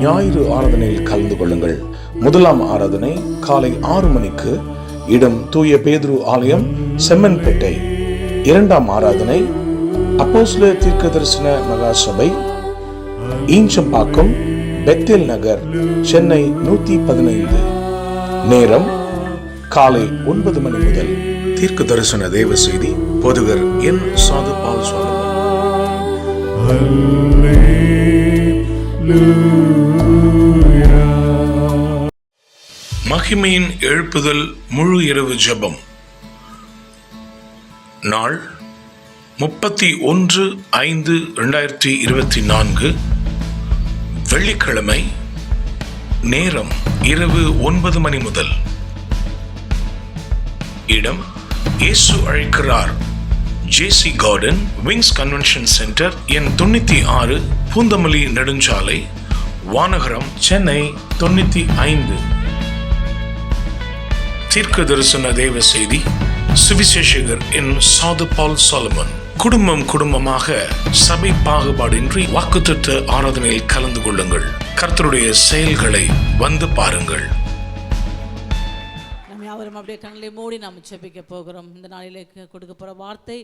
ஞாயிறு ஆராதனையில் கலந்து கொள்ளுங்கள். முதலாம் ஆராதனை காலை 6 மணிக்கு, இடம் தூய பேதுரு ஆலயம், செம்மன்பேட்டை. இரண்டாம் ஆராதனை அப்போஸ்தலர் தீர்க்கதரிசன மகா சபை, ஈஞ்சம்பாக்கம், பெத்தேல் நகர், சென்னை 115. நேரம் காலை 9 மணி முதல். தீர்க்க தரிசன தேவ செய்தி போதகர் என். சாது பால் சுவாமி. மகிமையின் எழுப்புதல் முழு இரவு ஜெபம். நாள் 31/5/2024, வெள்ளிக்கிழமை. நேரம் இரவு 9 மணி முதல். இடம் இயேசு அழைக்கிறார், ஜேசி கார்டன், விங்ஸ் கன்வென்ஷன் சென்டர், எண் 96, பூந்தமல்லி நெடுஞ்சாலை, வானகரம், சென்னை 95. தீர்க்க தரிசன தேவ செய்தி சுவிசேஷகர் என். சாது பால் சாலமன். குடும்பமாக சபை பாகுபாடின்றி வாக்குத்தத்த ஆராதனையில் கலந்து கொள்ளுங்கள். கர்த்தருடைய செயல்களை வந்து பாருங்கள். அப்படியே கண்களை மூடி நாம் ஜெபிக்க போகிறோம். இந்த நாளிலே கொடுக்க போகிற வார்த்தை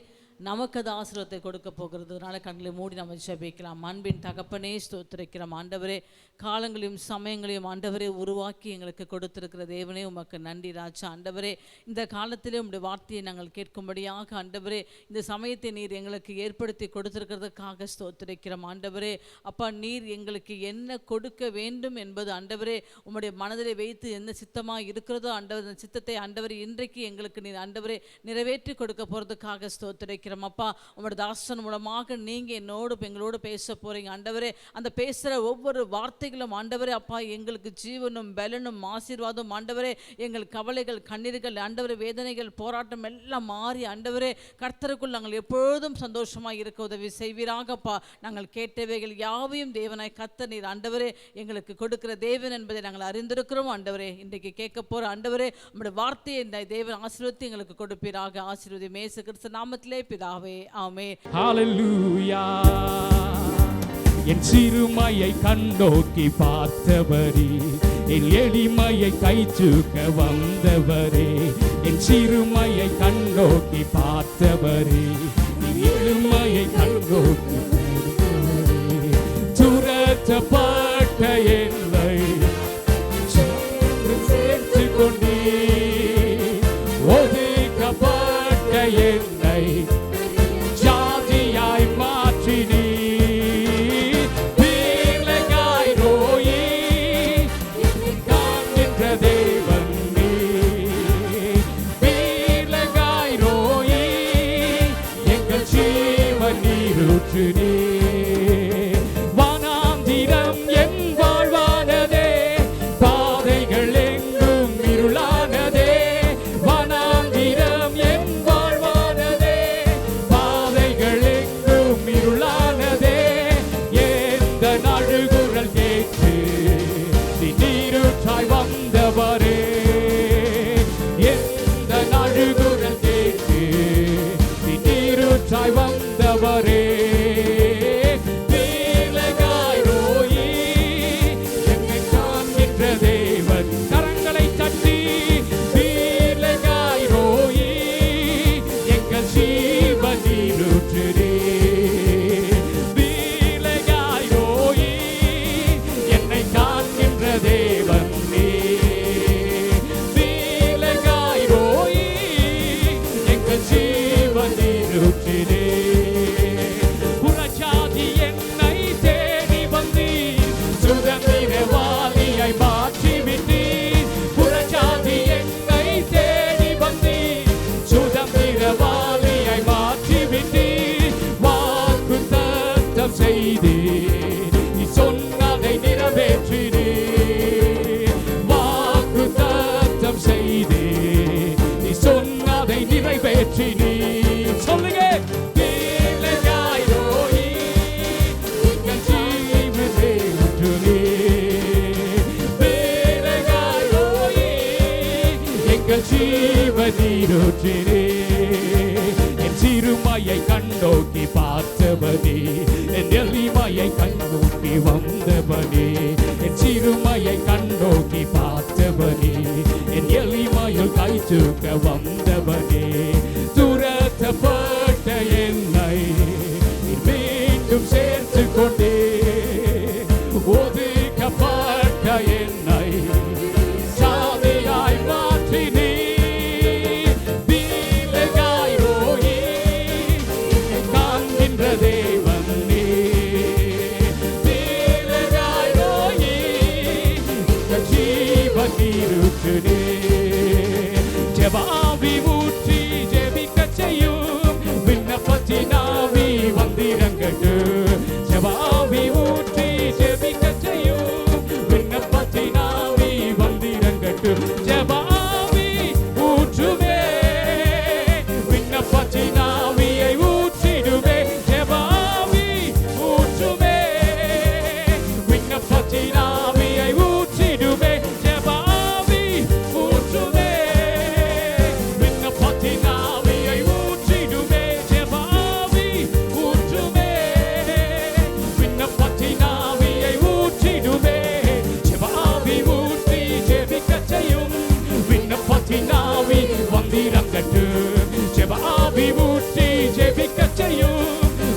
நமக்கு அது ஆசீர்வாதத்தை கொடுக்க போகிறது. அதனால கண்களை மூடி நம்ம ஜெபிக்கலாம். அன்பின் தகப்பனே, ஸ்தோத்திரிக்கிறோம் ஆண்டவரே. காலங்களையும் சமயங்களையும் ஆண்டவரே உருவாக்கி எங்களுக்கு கொடுத்திருக்கிற தேவனே உமக்கு நன்றி ராஜா. ஆண்டவரே, இந்த காலத்திலே உம்முடைய வார்த்தையை நாங்கள் கேட்கும்படியாக ஆண்டவரே இந்த சமயத்தை நீர் எங்களுக்கு ஏற்படுத்தி கொடுத்திருக்கிறதுக்காக ஸ்தோத்திரிக்கிறோம் ஆண்டவரே. அப்பா, நீர் எங்களுக்கு என்ன கொடுக்க வேண்டும் என்பது ஆண்டவரே உம்முடைய மனதிலே வைத்து என்ன சித்தமாக இருக்கிறதோ ஆண்டவர், அந்த சித்தத்தை ஆண்டவரே இன்றைக்கு எங்களுக்கு நீர் ஆண்டவரே நிறைவேற்றி கொடுக்க போகிறதுக்காக ஸ்தோத்திரிக்கிறோம். அப்பா, உங்களுடைய தாசன் மூலமாக நீங்க என்னோடு எங்களோடு பேச போறீங்க ஆண்டவரே. அந்த பேசுற ஒவ்வொரு வார்த்தைகளும் ஆண்டவரே அப்பா எங்களுக்கு ஜீவனும் பலனும் ஆசீர்வாதம் ஆண்டவரே. எங்கள் கவலைகள், கண்ணீர்கள் ஆண்டவரே, வேதனைகள், போராட்டம் எல்லாம் மாறி ஆண்டவரே கர்த்தருக்குள் நாங்கள் எப்பொழுதும் சந்தோஷமாக இருக்க உதவி செய்வீராகப்பா. நாங்கள் கேட்டவைகள் யாவையும் தேவனாய் கர்த்தர் நீர் ஆண்டவரே எங்களுக்கு கொடுக்கிற தேவன் என்பதை நாங்கள் அறிந்திருக்கிறோம் ஆண்டவரே. இன்றைக்கு கேட்க போற ஆண்டவரே உங்களுடைய வார்த்தையை இந்த தேவன் ஆசீர்வதித்து எங்களுக்கு கொடுப்பீராக. ஆசீர்வதி இயேசு கிறிஸ்து நாமத்திலே பிதாவே, ஆமென். ஹல்லேலூயா. என் சிறுமையை கண்ணோக்கி பார்த்தவரே, என் எளிமையை கைச்சூக்க வந்தவரே. என் சிறுமையை கண்ணோக்கி பார்த்தவரே, என் எளிமையை கண்ணோக்கி பார்த்தவரே. துரத்தப்பட்ட என்னை சேர்த்து கொண்டே, ஒதுக்கப்பட்ட என்னை ஜாதியாய் மாற்றினீ. பிள்ளையாய் ரோயி காண்கின்ற தேவன் நீ. பிள்ளையாய் ரோயி எங்கள் ஜீவன் நீரூற்று நீ. வானாந்திரம் என் வாழ்வானதே, பாதைகள் எங்கும் இருளானதே. வானாந்திரம் என் வாழ்வானதே, பாதைகள் எங்கும் இருளானதே. எந்த நடுகுரல் கேட்டு நீரூற்றாய் வந்தவரே. எந்த நடுகுரல் கேட்டு நீரூற்றாய் வந்தவரே. பிள்ளையாய் ரோயி என்னை காண்கின்ற தேவன். கரங்களை தட்டி பிள்ளையாய் ரோயி எங்கள் ஜீவன் நீரூற்றுதே. பிள்ளையாய் ரோயி என்னை காண்கின்ற தேவன் நீ. பிள்ளையாய் ரோயி எங்கள் ஜீவன் நீரூற்றுதே. புறஜாதி என்னை தேடி வந்தீர், சுதந்திரவாளியாய் மாற்றிவிட்டீர். புறஜாதி என்னை தேடி வந்தீர், சுதந்திரவாளியாய் மாற்றிவிட்டீர். வாக்குத்தத்தம் செய்தீர், நீ சொன்னதை நிறைவேற்றினீர். வாக்குத்தத்தம் செய்தீர், நீ சொன்னதை நிறைவேற்றினீர். சொல்லுங்க. பிள்ளையாய் ரோயி எங்கள் ஜீவன் நீரூற்றுதே. பிள்ளையாய் ரோயி எங்கள் ஜீவன் நீரூற்றுதே. என் சிறுமையை கண்ணோக்கி பார்த்தவனே, என் எளிமையை கண்ணோக்கி வந்தவனே. என் மீண்டும் சேர்த்து கொண்டே ஒதுக்கப்பட்ட என்னை சாதியாய் மாற்றினே தீலகாய் ரோயி காண்கின்ற தேவன் நீ தீலகாய் ரோயி ஜீவன் நீருற்றுனே ஜெபாவி ஊற்றி ஜெபிக்க செய்யும் விண்ணப்பத்தினாவி வந்திரங்கட்டு ஜெபாவி ஊற்றி ஜெபிக்க செய்யும் விண்ணப்பத்தினாவி வந்திரங்கட்டு ஜெபாவி ஊற்றுமே விண்ணப்பத்தினாவியை ஊற்றிடுமே ஜெபாவி ஊற்றுமே விண்ணப்பத்தினாவியை ஊற்றிடுமே ஜெபாவி ஊற்றுமே விண்ணப்பத்தினாவியை ஊற்றிடுமே ஜெபாவி ஊற்றுமே விண்ணப்பத்தினாவியை ஊற்றிடுமே ஜெபாவி ஊற்றி ஜெபிக்க செய்யும் விண்ணப்பத்தினாவி வந்திரங்கட்டு ஜெபாவி ஊற்றி ஜெபிக்க செய்யும்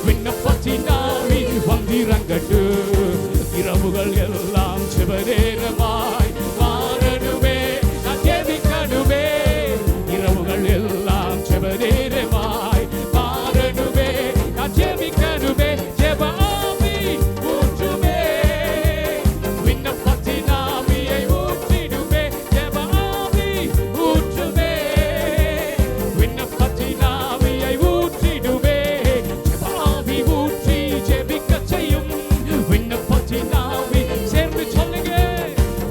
விண்ணப்பத்தினாவி வந்திரங்கட்டு இரவுகள் எல்லாம் சிவநேரமாய் மாறணுமே நான் ஜெபிக்கணுமே இரவுகள் எல்லாம் சிவநேரமாய் மாறணுமே நான் ஜெபிக்கணுமே ஜெபாவி ஊற்றுமே விண்ணப்பத்தினாவியை ஊற்றிடுமே ஜெபாவி ஊற்றுமே விண்ணப்பத்தினாவியை ஊற்றிடுமே ஜெபாவி ஊற்றி ஜெபிக்க செய்யும் விண்ணப்பத்தினாவி சேர்ந்து சொல்லுங்க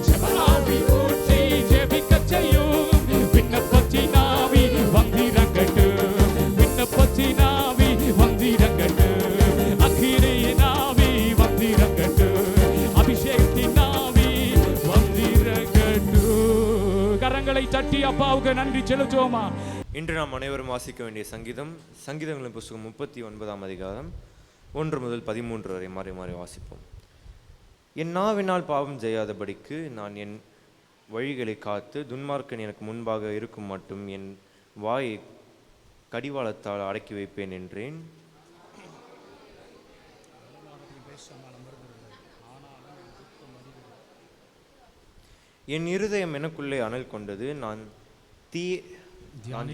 ஜெபாவி ஊற்றி ஜெபிக்க செய்யும் விண்ணப்பத்தினாவி வந்திரங்கட்டு விண்ணப்பத்தினாவி வந்திரங்கட்டு அக்கினியினாவி வந்திரங்கட்டு அபிஷேகத்தினாவி வந்திரங்கட்டு கரங்களை தட்டி அப்பாவுக்கு நன்றி செலுத்துவோமா. இன்று நாம் அனைவரும் வாசிக்க வேண்டிய சங்கீதங்களின் புஸ்தகம் 39ஆம் அதிகாரம் 1 முதல் 13 வரை மாறி மாறி வாசிப்போம். என் நாவினால் பாவம் செய்யாதபடிக்கு நான் என் வழிகளை காத்து துன்மார்க்கன் எனக்கு முன்பாக இருக்கும் மட்டும் என் வாயை கடிவாளத்தால் அடக்கி வைப்பேன் என்றேன். என் இருதயம் எனக்குள்ளே அனல் கொண்டது, நான்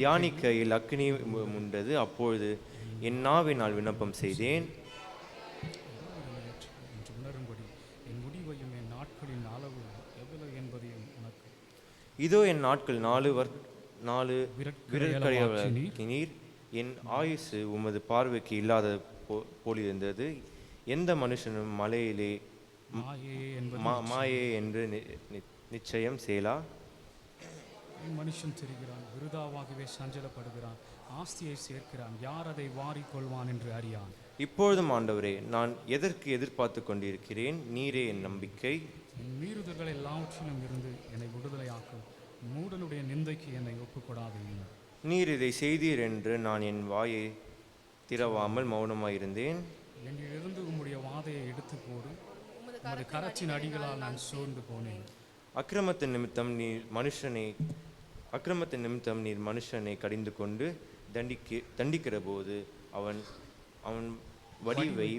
தியானிக்கையில் அக்னி உண்டது. அப்பொழுது என் நாவினால் விண்ணப்பம் செய்தேன். இதோ என் நாட்கள் 4 விரற்கடையாக்கினீர். என் ஆயுசு உமது பார்வைக்கு இல்லாத போலிருந்தது. எந்த மனுஷனும் மலையிலே மாயே என்று நிச்சயம் செய்யலா. மனுஷன் தெரிகிறான், விருதாவாகவே சஞ்சலப்படுகிறான், ஆஸ்தியை சேர்க்கிறான், யார் அதை வாரிக்கொள்வான் என்று அறியான். இப்பொழுதும் ஆண்டவரே, நான் எதற்கு எதிர்பார்த்து கொண்டிருக்கிறேன்? நீரே என் நம்பிக்கை. மீறுதல்கள் எல்லாவற்றிலும் இருந்து என்னை விடுதலையாக்கும். மூடனுடைய நிந்தைக்கு என்னை ஒப்புக்கொடாது. நீர் இதை செய்தீர் என்று நான் என் வாயை திறவாமல் மௌனமாயிருந்தேன். என்னிலிருந்து உம்முடைய வாதையை எடுத்து போடு. உமது கரத்தின் அடிகளால் நான் சோர்ந்து போனேன். அக்கிரமத்தின் நிமித்தம் நீர் மனுஷனை கடிந்து கொண்டு தண்டிக்கிற போது அவன் வடிவை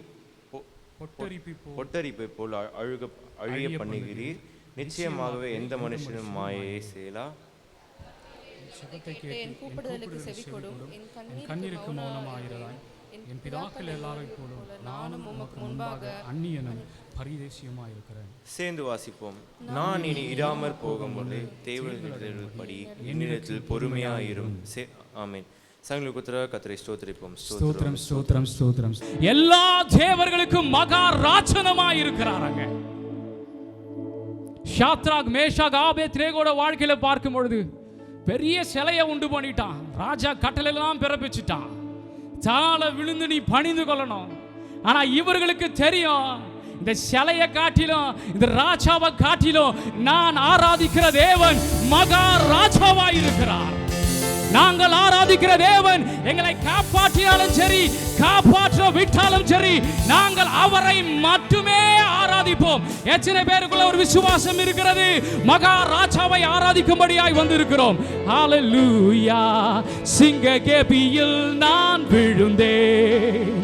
பொட்டரிப்பை போல் அழிய பண்ணுகிறீர். நிச்சயமாகவே எந்த மனுஷனும் மாயையை செய்யலா. என் கூப்பிடுதலுக்கு செவி கொடும், என் கண்ணீருக்கு மௌனமாகிறதாய். என் பிதாக்கள் எல்லாரைப் போலும் நானும் உமக்கு முன்பாக அந்நியனும் பரிதேசியமாயிருக்கிறேன். சேர்ந்து வாசிப்போம். நான் இனி இடாமற் போகும்போது தேவன்படி என்னிடத்தில் பொறுமையாயிரும். ஆமென். கர்த்தரை ஸ்தோத்திரிப்போம். ஸ்தோத்திரம் ஸ்தோத்திரம் ஸ்தோத்திரம். எல்லா தேவர்களுக்கும் மகா ராஜனமாய் இருக்கிறாங்க. ஷாத்ராக் மேஷாக் ஆபேத்நேகோட வாழ்க்கையில பார்க்கும் பொழுது பெரிய சிலையை உண்டு பண்ணிட்டான். ராஜா கட்டளையெல்லாம் பிறப்பிச்சுட்டான். தாள விழுந்து நீ பணிந்து கொள்ளணும். ஆனா இவர்களுக்கு தெரியும், இந்த சிலையை காட்டிலும் இந்த ராஜாவை காட்டிலும் நான் ஆராதிக்கிற தேவன் மகா ராஜாவாய் இருக்கிறார். நாங்கள் ஆராதிக்கிற தேவன் எங்களை காப்பாற்றினாலும் சரி, காப்பாற்ற விட்டாலும் சரி, நாங்கள் அவரை மட்டுமே ஆராதிப்போம். எத்தனை பேருக்குள்ள ஒரு விசுவாசம் இருக்கிறது? மகா ராஜாவை ஆராதிக்கும்படியாய் வந்திருக்கிறோம். ஹல்லேலூயா. சிங்க கேபியில் நான் விழுந்தேன்,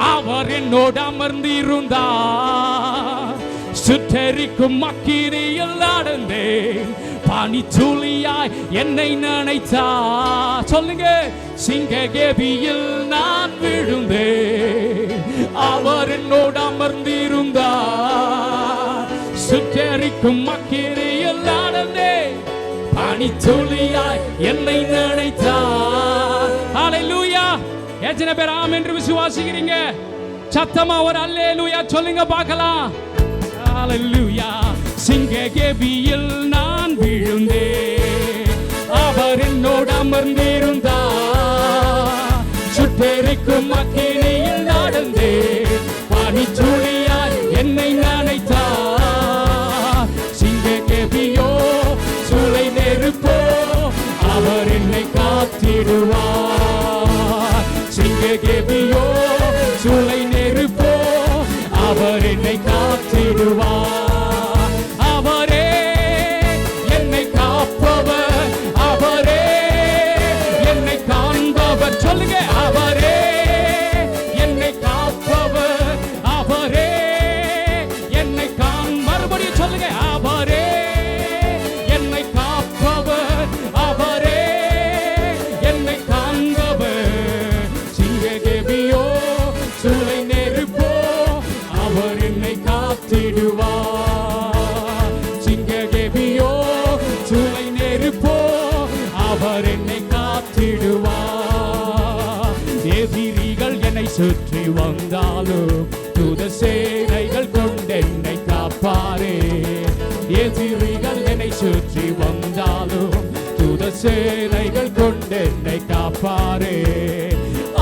அவர் என்னோடு அமர்ந்து இருந்தார். சுட்டெரிக்கும் அக்கினியில் நடந்தேன், பனித்துளியாய் என்னை நினைத்தார். சொல்லுங்க, சிங்ககேபியில் நான் விழுந்தேன், அவர் என்னோடு அமர்ந்திருந்தார். சுட்டெரிக்கும் அக்கினியில் நடந்தேன், பனித்துளியாய் என்னை நினைத்தார். ஹல்லேலூயா. எத்தனை பேர் ஆமென் என்று விசுவாசிக்கிறீங்க? சத்தமா ஒரு அல்லேலூயா சொல்லுங்க பார்க்கலாம். ஹல்லேலூயா. சிங்ககேபியில் நான் விழுந்தேன், அவர் என்னோடு அமர்ந்திருந்தார். சுட்டெரிக்கும் அக்கினியில் நடந்தேன், பனித்துளியாய் என்னை நினைத்தார். சிங்ககேபியோ சூளை நெருப்போ, அவர் என்னை காத்திடுவார். சிங்ககேபியோ சூளை நெருப்போ, அவர் என்னை காத்திடுவார். அவரே என்னை காப்பவர், அவரே என்னை காண்பவர். சொல்லுங்க, அவரே என்னை காப்பவர், அவரே என்னை மறுபடியும் சொல்லுங்க, அவரே என்னை காப்பவர், அவரே என்னை காண்பவர். சிங்ககேபியோ சூளை நெருப்போ, அவர் என்னை காத்திடுவார். சிங்ககேபியோ சூளை நெருப்போ, அவர் என்னை காத்திடுவார். எதிரிகள் என்னை சுற்றி வந்தாலும் தூத சேனைகள் கொண்டென்னை காப்பாரே. எதிரிகள் என்னை சுற்றி வந்தாலும் தூத சேனைகள் கொண்டென்னை காப்பாரே.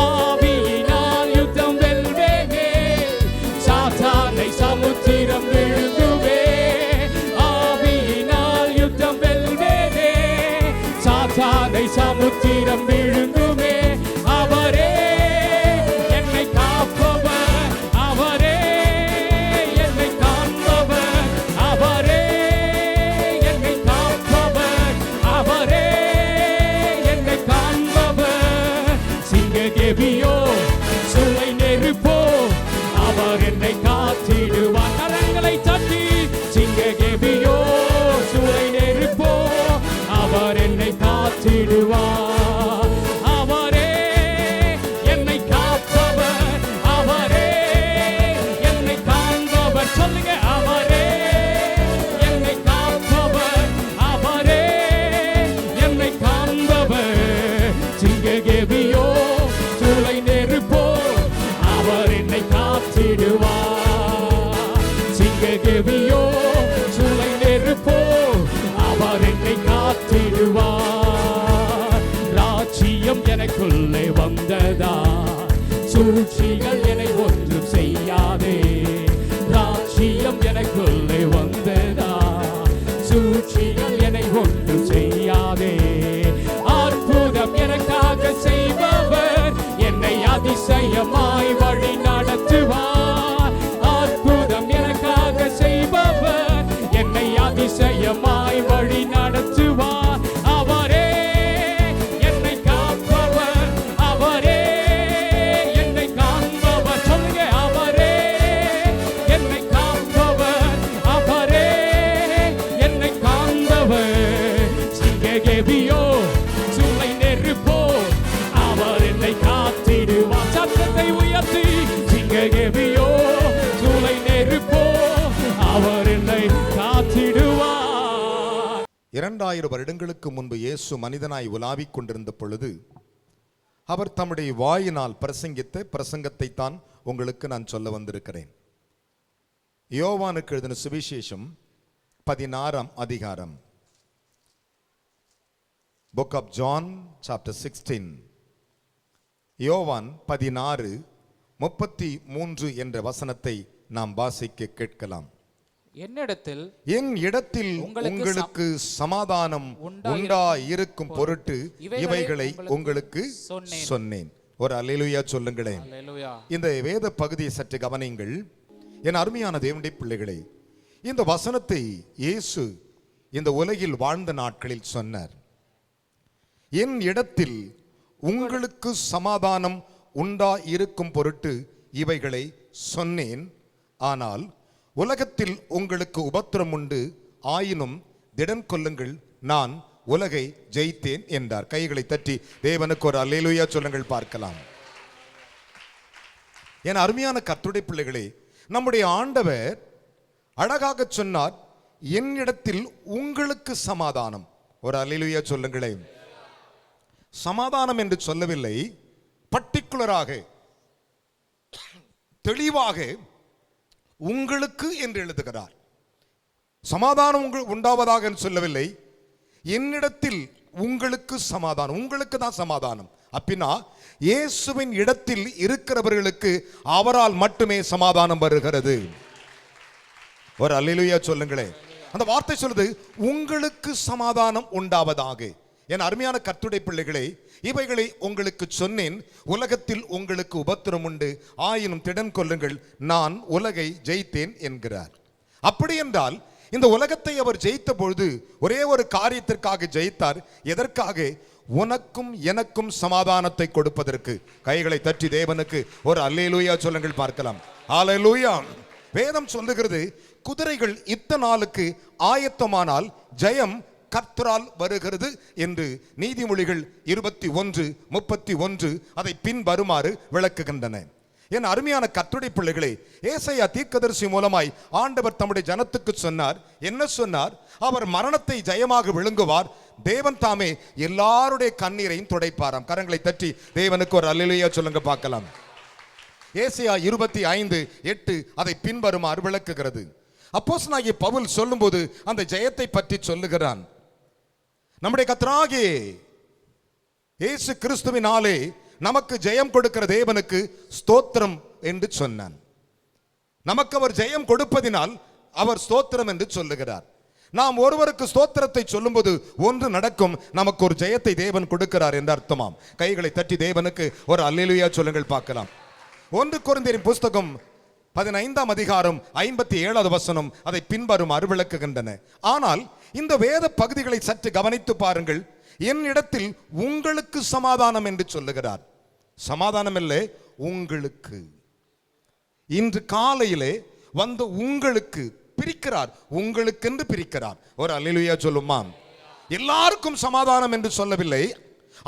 ஆவியினால் யுத்தம் வெல்வேனே, சாத்தானை சமுத்திரம் விழுங்குவே. ஆவியினால் யுத்தம் வெல்வேனே, சாத்தானை சமுத்திரம் விழுங்குவே. அவரே என்னை காப்பவர், அவரே என்னை காண்பவர், அவரே என்னை காப்பவர், அவரே என்னை காண்பவர். சிங்ககேபியோ சூளை நெருப்போ, அவர் என்னை காத்திடுவார். கரங்களை தட்டி, சிங்ககேபியோ சூளை நெருப்போ, அவர் என்னை காத்திடுவார். அவரே என்னை காப்பவர், அவரே என்னை காண்பவர். சொல்லுங்க, அவரே என்னை காப்பவர், அவரே என்னை காண்பவர். சிங்ககேபியோ சூளை நெருப்போ, அவர் என்னை காத்திடுவார். சிங்ககேபியோ சூளை நெருப்போ, அவர் என்னை காத்திடுவார். ராஜ்யம் எனக்குள்ளே வந்ததா, சூழ்ச்சிகள் என்னை ஒன்றும் செய்யாதே. ராஜ்யம் எனக்குள்ளே வந்ததா, சூழ்ச்சிகள் என்னை ஒன்றும் செய்யாதே. அற்புதம் எனக்காக செய்பவர் என்னை அதிசயமாய் வழி நடத்துவார். அற்புதம் எனக்காக செய்பவர் என்னை அதிசயமாய் வழி நடத்துவார். அவரே என்னை காப்பவர், அவரே என்னை காண்பவர். சொல்லுங்க, அவரே என்னை காப்பவர், அவரே என்னை காண்பவர். சிங்ககேபியோ சூளை நெருப்போ, அவர் என்னை காத்திடுவார். சத்தத்தை உயர்த்தி, சிங்ககேபியோ சூளை நெருப்போ, அவர் என்னை காத்திடுவார். 2000 வருடங்களுக்கு முன்பு இயேசு மனிதனாய் உலாவிக் கொண்டிருந்த பொழுது அவர் தம்முடைய வாயினால் பிரசங்கித்த பிரசங்கத்தை தான் உங்களுக்கு நான் சொல்ல வந்திருக்கிறேன். யோவானுக்கு எழுதின சுவிசேஷம் 16ஆம் அதிகாரம், Book of John chapter 16. யோவான் 16:33 என்ற வசனத்தை நாம் வாசிக்க கேட்கலாம். என்னிடத்தில் என் இடத்தில் உங்களுக்கு சமாதானம் உண்டாயிருக்கும் பொருட்டு இவைகளை உங்களுக்கு சொன்னேன். ஒரு அல்லேலூயா சொல்லுங்களேன். இந்த வேத பகுதியை சற்று கவனியுங்கள். என் அருமையான தேவனுடைய பிள்ளைகளே, இந்த வசனத்தை இயேசு இந்த உலகில் வாழ்ந்த நாட்களில் சொன்னார். என் இடத்தில் உங்களுக்கு சமாதானம் உண்டாயிருக்கும் பொருட்டு இவைகளை சொன்னேன். ஆனால் உலகத்தில் உங்களுக்கு உபத்திரம் உண்டு, ஆயினும் திடன் கொள்ளுங்கள், நான் உலகை ஜெயித்தேன் என்றார். கைகளை தட்டி தேவனுக்கு ஒரு அல்லேலூயா சொல்லுங்கள் பார்க்கலாம். என் அருமையான கர்த்தருடைய பிள்ளைகளே, நம்முடைய ஆண்டவர் அழகாக சொன்னார், என்னிடத்தில் உங்களுக்கு சமாதானம். ஒரு அல்லேலூயா சொல்லுங்களேன். சமாதானம் என்று சொல்லவில்லை, பர்டிகுலராக தெளிவாக உங்களுக்கு என்று எழுதுகிறார். சமாதானம் உண்டாவதாக என்று சொல்லவில்லை, என்னிடத்தில் உங்களுக்கு சமாதானம். உங்களுக்கு தான் சமாதானம். அப்படின்னா இயேசுவின் இடத்தில் இருக்கிறவர்களுக்கு அவரால் மட்டுமே சமாதானம் வருகிறது. ஒரு அல்லேலூயா சொல்லுங்களேன். அந்த வார்த்தை சொல்லுது, உங்களுக்கு சமாதானம் உண்டாவதாக. என் அருமையான கர்த்தருடைய பிள்ளைகளே, இவைகளை உங்களுக்கு சொன்னேன், உலகத்தில் உங்களுக்கு உபத்திரம் உண்டு, ஆயினும் திடன் கொள்ளுங்கள், நான் உலகை ஜெயித்தேன் என்கிறார். அப்படி என்றால் இந்த உலகத்தை அவர் ஜெயித்த பொழுது ஒரே ஒரு காரியத்திற்காக ஜெயித்தார். எதற்காக? உனக்கும் எனக்கும் சமாதானத்தை கொடுப்பதற்கு. கைகளை தட்டி தேவனுக்கு ஒரு அல்லேலூயா சொல்லுங்கள் பார்க்கலாம். அல்லேலூயா. வேதம் சொல்லுகிறது, குதிரைகள் இத்தனை நாளுக்கு ஆயத்தமானால் ஜெயம் கர்த்தரால் வருகிறது என்று. நீதிமொழிகள் 21:31 அதை பின்வருமாறு விளக்குகின்றன. என் அருமையான கர்த்தருடைய பிள்ளைகளே, ஏசாயா தீர்க்கதரிசி மூலமாய் ஆண்டவர் தம்முடைய ஜனத்துக்கு சொன்னார். என்ன சொன்னார்? அவர் மரணத்தை ஜெயமாக விழுங்குவார், தேவன் தாமே எல்லாருடைய கண்ணீரையும் துடைப்பாராம். கரங்களை தட்டி தேவனுக்கு ஒரு அல்லேலூயா சொல்லுங்க பார்க்கலாம். ஏசாயா 25:8 அதை பின்வருமாறு விளக்குகிறது. அப்போஸ்தலனாகிய பவுல் சொல்லும்போது அந்த ஜெயத்தை பற்றி சொல்லுகிறான். நம்முடைய கர்த்தராகிய இயேசு கிறிஸ்துவினாலே நமக்கு ஜெயம் கொடுக்கிற தேவனுக்கு ஸ்தோத்திரம் என்று சொன்னான். நமக்கு அவர் ஜெயம் கொடுப்பதினால் அவர் ஸ்தோத்திரம் என்று சொல்லுகிறார். நாம் ஒருவருக்கு ஸ்தோத்திரத்தை சொல்லும்போது ஒன்று நடக்கும், நமக்கு ஒரு ஜெயத்தை தேவன் கொடுக்கிறார் என்று அர்த்தமாம். கைகளை தட்டி தேவனுக்கு ஒரு அல்லேலூயா சொல்லுங்கள் பார்க்கலாம். 1 கொரிந்தியரின் புஸ்தகம் 15ஆம் அதிகாரம் 57வது வசனம் அதை பின்வருமாறு விளக்குகின்றன. ஆனால் இந்த வேத பகுதிகளை சற்று கவனித்து பாருங்கள். என்னிடத்தில் உங்களுக்கு சமாதானம் என்று சொல்லுகிறார். சமாதானம் இல்லை, உங்களுக்கு. இன்று காலையிலே வந்த உங்களுக்கு பிரிக்கிறார், உங்களுக்கு என்று பிரிக்கிறார். ஒரு அல்லேலூயா சொல்லுமா? எல்லாருக்கும் சமாதானம் என்று சொல்லவில்லை.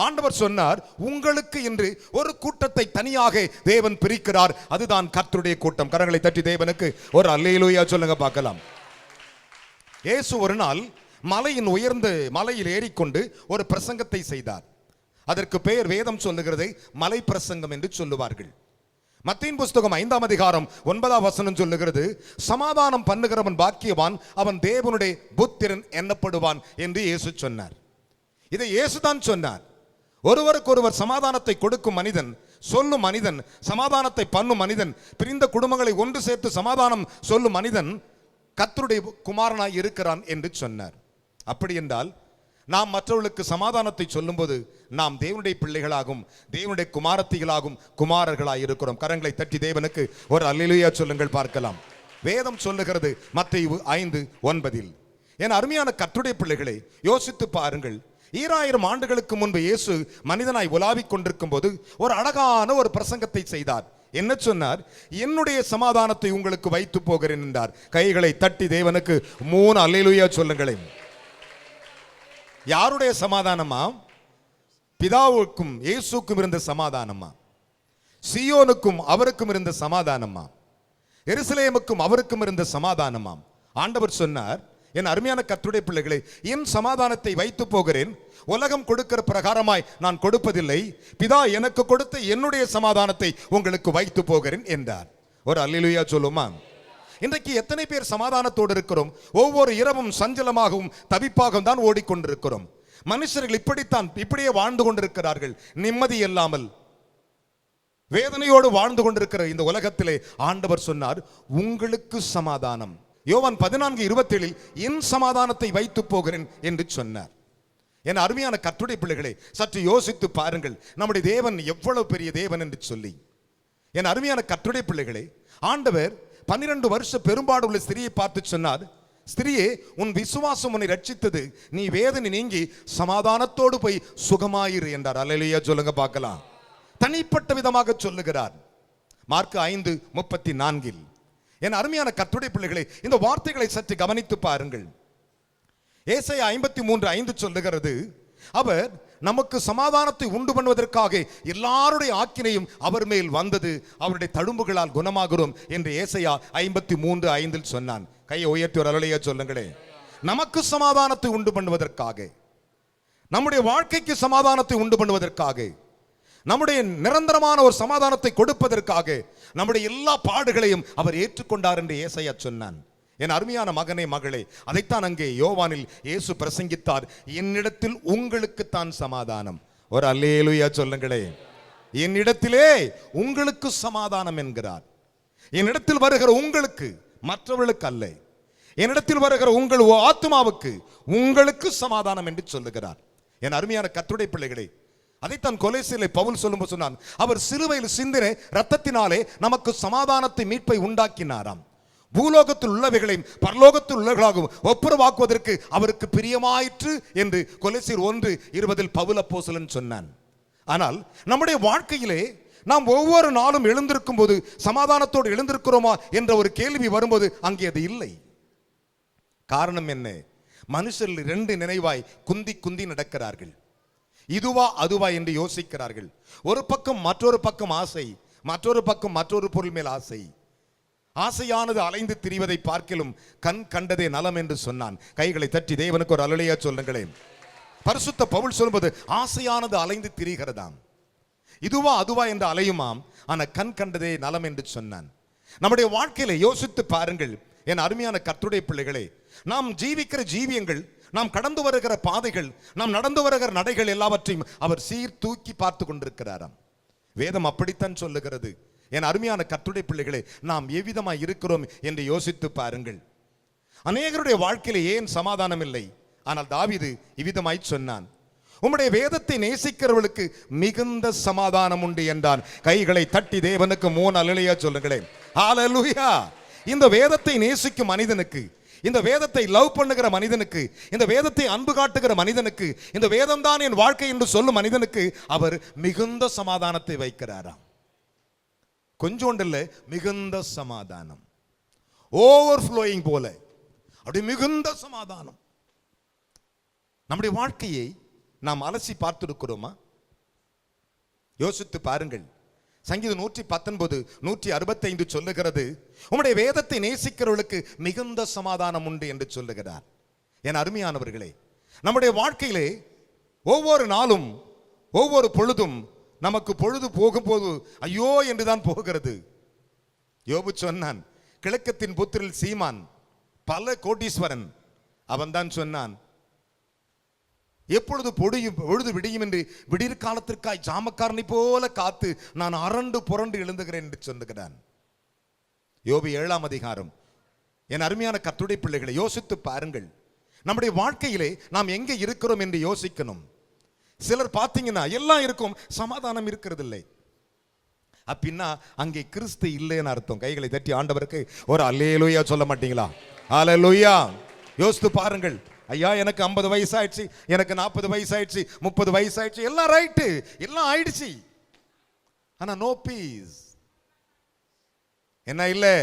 ஆண்டவர் சொன்னார், உங்களுக்கு என்று ஒரு கூட்டத்தை தனியாக தேவன் பிரிக்கிறார். அதுதான் கர்த்தருடைய கூட்டம். கரங்களை தட்டி தேவனுக்கு ஒரு அல்லேலூயா சொல்லுங்க பார்க்கலாம். இயேசு ஒரு நாள் மலையின் உயர்ந்த மலையில் ஏறிக்கொண்டு ஒரு பிரசங்கத்தை செய்தார். அதற்கு பெயர் வேதம் சொல்லுகிறது மலை பிரசங்கம் என்று சொல்லுவார்கள். மத்தேயின் புஸ்தகம் 5ஆம் அதிகாரம் 9ஆம் வசனம் சொல்லுகிறது, சமாதானம் பண்ணுகிறவன் பாக்கியவான், அவன் தேவனுடைய புத்திரன் எண்ணப்படுவான் என்று இயேசு சொன்னார். இதை இயேசுதான் சொன்னார். ஒருவருக்கொருவர் சமாதானத்தை கொடுக்கும் மனிதன், சொல்லும் மனிதன், சமாதானத்தை பண்ணும் மனிதன், பிரிந்த குடும்பங்களை ஒன்று சேர்த்து சமாதானம் சொல்லும் மனிதன் கர்த்தருடைய குமாரனாய் இருக்கிறான் என்று சொன்னார். அப்படி என்றால் நாம் மற்றவர்களுக்கு சமாதானத்தை சொல்லும்போது நாம் தேவனுடைய பிள்ளைகளாகும், தேவனுடைய குமாரத்திகளாகும், குமாரர்களாய் இருக்கிறோம். கரங்களை தட்டி தேவனுக்கு ஒரு அல்லேலூயா சொல்லுங்கள் பார்க்கலாம். வேதம் சொல்லுகிறது மத்தேயு 5:9. என் அருமையான கர்த்தருடைய பிள்ளைகளை யோசித்து பாருங்கள். 2000 ஆண்டுகளுக்கு முன்பு இயேசு மனிதனாய் உலாவிக் கொண்டிருக்கும் போது ஒரு அழகான ஒரு பிரசங்கத்தை செய்தார். என்ன சொன்னார்? என்னுடைய சமாதானத்தை உங்களுக்கு வைத்து போகிறேன் என்றார். கைகளை தட்டி தேவனுக்கு 3 அல்லேலூயா சொல்லுங்களேன். யாருடைய சமாதானமா? பிதாவுக்கும் இயேசுக்கும் இருந்த சமாதானமா? சீயோனுக்கும் அவருக்கும் இருந்த சமாதானமா? எருசலேமுக்கும் அவருக்கும் இருந்த சமாதானமா? ஆண்டவர் சொன்னார், என் அருமையான கர்த்தருடைய பிள்ளைகளை, என் சமாதானத்தை வைத்து போகிறேன், உலகம் கொடுக்கிற பிரகாரமாய் நான் கொடுப்பதில்லை, பிதா எனக்கு கொடுத்த என்னுடைய சமாதானத்தை உங்களுக்கு வைத்து போகிறேன் என்றார். ஒரு அல்லேலூயா சொல்லுமா? இன்றைக்கு எத்தனை பேர் சமாதானத்தோடு இருக்கிறோம்? ஒவ்வொரு இரவும் சஞ்சலமாகவும் தவிப்பாகவும் தான் ஓடிக்கொண்டிருக்கிறோம். மனுஷர்கள் இப்படியே வாழ்ந்து கொண்டிருக்கிறார்கள். நிம்மதி இல்லாமல் வேதனையோடு வாழ்ந்து கொண்டிருக்கிற இந்த உலகத்திலே ஆண்டவர் சொன்னார், உங்களுக்கு சமாதானம். யோவான் 14:27 என் சமாதானத்தை வைத்து போகிறேன் என்று சொன்னார். என் அருமையான கர்த்தருடைய பிள்ளைகளை சற்று யோசித்து பாருங்கள், நம்முடைய தேவன் எவ்வளவு பெரிய தேவன் என்று சொல்லி. என் அருமையான கர்த்தருடைய பிள்ளைகளை, ஆண்டவர் 12 வருஷ பெரும்பாடு உள்ள ஸ்திரியை பார்த்து சொன்னார், ஸ்திரியே, உன் விசுவாசம் உன்னை ரட்சித்தது, நீ வேதனை நீங்கி சமாதானத்தோடு போய் சுகமாயிரு என்றார். அல்லேலூயா சொல்லுங்க பார்க்கலாம். தனிப்பட்ட விதமாக சொல்லுகிறார். மார்க் 5:34. என் அருமையான கர்த்தருடைய பிள்ளைகளே, இந்த வார்த்தைகளை சற்று கவனித்து பாருங்கள். ஏசாயா 53:5 சொல்லுகிறது, அவர் நமக்கு சமாதானத்தை உண்டு பண்ணுவதற்காக எல்லாருடைய ஆக்கினையும் அவர் மேல் வந்தது, அவருடைய தழும்புகளால் குணமாகிறோம் என்று ஏசாயா 53:5 சொன்னான். கையை உயர்த்தி ஒரு அல்லேலூயா சொல்லுங்களே. நமக்கு சமாதானத்தை உண்டு பண்ணுவதற்காக, நம்முடைய வாழ்க்கைக்கு சமாதானத்தை உண்டு பண்ணுவதற்காக, நம்முடைய நிரந்தரமான ஒரு சமாதானத்தை கொடுப்பதற்காக நம்முடைய எல்லா பாடுகளையும் அவர் ஏற்றுக்கொண்டார் என்று ஏசாயா சொன்னான். என் அருமையான மகனே, மகளே, அதைத்தான் அங்கே யோவானில் இயேசு பிரசங்கித்தார். என்னிடத்தில் உங்களுக்குத்தான் சமாதானம். ஒரு அல்லேலூயா சொல்லுங்களே. என்னிடத்திலே உங்களுக்கு சமாதானம் என்கிறார். என்னிடத்தில் வருகிற உங்களுக்கு, மற்றவர்களுக்கு அல்ல. என்னிடத்தில் வருகிற உங்கள் ஆத்மாவுக்கு, உங்களுக்கு சமாதானம் என்று சொல்லுகிறார். என் அருமையான கர்த்தருடைய பிள்ளைகளே, அதைத்தான் கொலோசியரிலே பவுல் சொல்லும்போது சொன்னான், அவர் சிலுவையில் சிந்தின இரத்தத்தினாலே நமக்கு சமாதானத்தை, மீட்பை உண்டாக்கினாராம். பூலோகத்தில் உள்ளவைகளையும் பரலோகத்தில் உள்ளவர்களாகவும் ஒப்புரவாக்குவதற்கு அவருக்கு பிரியமாயிற்று என்று கொலோசியர் 1:20 பவுல் அப்போஸ்தலன் சொன்னான். ஆனால் நம்முடைய வாழ்க்கையிலே நாம் ஒவ்வொரு நாளும் எழுந்திருக்கும் போது சமாதானத்தோடு எழுந்திருக்கிறோமா என்ற ஒரு கேள்வி வரும்போது அங்கே அது இல்லை. காரணம் என்ன? மனுஷர்கள் 2 நினைவாய் குந்தி குந்தி நடக்கிறார்கள். இதுவா அதுவா என்று யோசிக்கிறார்கள். ஒரு பக்கம் மற்றொரு பக்கம் ஆசை, மற்றொரு பக்கம் மற்றொரு பொருள் மேல் ஆசை. ஆசையானது அலைந்து திரிவதை பார்க்கிலும் கண் கண்டதே நலம் என்று சொன்னான். கைகளை தட்டி தேவனுக்கு ஒரு அல்லேலூயா சொல்லுங்களேன். பரிசுத்த பவுல் சொல்லும்போது ஆசையானது அலைந்து திரிகிறதாம், இதுவா அதுவா என்று அலையுமாம், ஆனா கண் கண்டதே நலம் என்று சொன்னான். நம்முடைய வாழ்க்கையில யோசித்து பாருங்கள் என் அருமையான கர்த்தருடைய பிள்ளைகளே. நாம் ஜீவிக்கிற ஜீவியங்கள், நாம் கடந்து வருகிற பாதைகள், நாம் நடந்து வருகிற நடைகள் எல்லாவற்றையும் அவர் சீர் தூக்கி பார்த்து கொண்டிருக்கிறாராம். வேதம் அப்படித்தான் சொல்லுகிறது. என் அருமையான கர்த்தருடைய பிள்ளைகளே, நாம் எவ்விதமாய் இருக்கிறோம் என்று யோசித்து பாருங்கள். அநேகருடைய வாழ்க்கையில ஏன் சமாதானம் இல்லை? ஆனால் தாவீது இவ்விதமாய் சொன்னான், உம்முடைய வேதத்தை நேசிக்கிறவர்களுக்கு மிகுந்த சமாதானம் உண்டு என்றான். கைகளை தட்டி தேவனுக்கு 3 அல்லேலூயா சொல்லுங்களேன். ஹல்லேலூயா. இந்த வேதத்தை நேசிக்கும் மனிதனுக்கு, இந்த வேதத்தை லவ் பண்ணுகிற மனிதனுக்கு, இந்த வேதத்தை அன்பு காட்டுகிற மனிதனுக்கு, இந்த வேதம் தான் என் வாழ்க்கை என்று சொல்லும் மனிதனுக்கு அவர் மிகுந்த சமாதானத்தை வைக்கிறாராம். கொஞ்சோண்டு இல்லை, மிகுந்த சமாதானம், ஓவர் ஃப்ளோயிங் போல, அப்படி மிகுந்த சமாதானம். நம்முடைய வாழ்க்கையை நாம் அலசி பார்த்திருக்கிறோமா? யோசித்து பாருங்கள். சங்கீதம் 119, 165 சொல்லுகிறது, உம்முடைய வேதத்தை நேசிக்கிறவர்களுக்கு மிகுந்த சமாதானம் உண்டு என்று சொல்லுகிறார். என் அருமையானவர்களே, நம்முடைய வாழ்க்கையிலே ஒவ்வொரு நாளும் ஒவ்வொரு பொழுதும் நமக்கு பொழுது போகும்போது ஐயோ என்றுதான் போகிறது. யோபு சொன்னான், கிழக்கத்தின் புத்திரில் சீமான் பல கோடீஸ்வரன். அவன் தான் சொன்னான், எப்பொழுது பொழுது விடியும் என்று விடியற் காலத்திற்காய் ஜாமக்காரனை போல காத்து நான் அரண்டு புரண்டு எழுந்துகிறேன் என்று சொல்லுகிறான். யோபு 7ஆம் அதிகாரம். என் அருமையான கர்த்தருடைய பிள்ளைகளை, யோசித்து பாருங்கள். நம்முடைய வாழ்க்கையிலே நாம் எங்கே இருக்கிறோம் என்று யோசிக்கணும். சிலர் பார்த்தீங்கன்னா எல்லாம் இருக்கும், சமாதானம் இருக்கிறது இல்லை. அப்படின்னா அங்கே கிறிஸ்து இல்லைன்னு அர்த்தம். கைகளை தட்டி ஆண்டவருக்கு ஒரு அல்லேலூயா சொல்ல மாட்டீங்களா? அல்லேலூயா. யோசித்து பாருங்கள். ஐயா, எனக்கு 50 வயசாயிடுச்சு, எனக்கு 40 வயசாயிடுச்சு, 30 வயசாயிடுச்சு, எல்லாம் ரைட்டு, எல்லாம் ஆயிடுச்சு, ஆனா நோ பீஸ். என்ன இல்லை?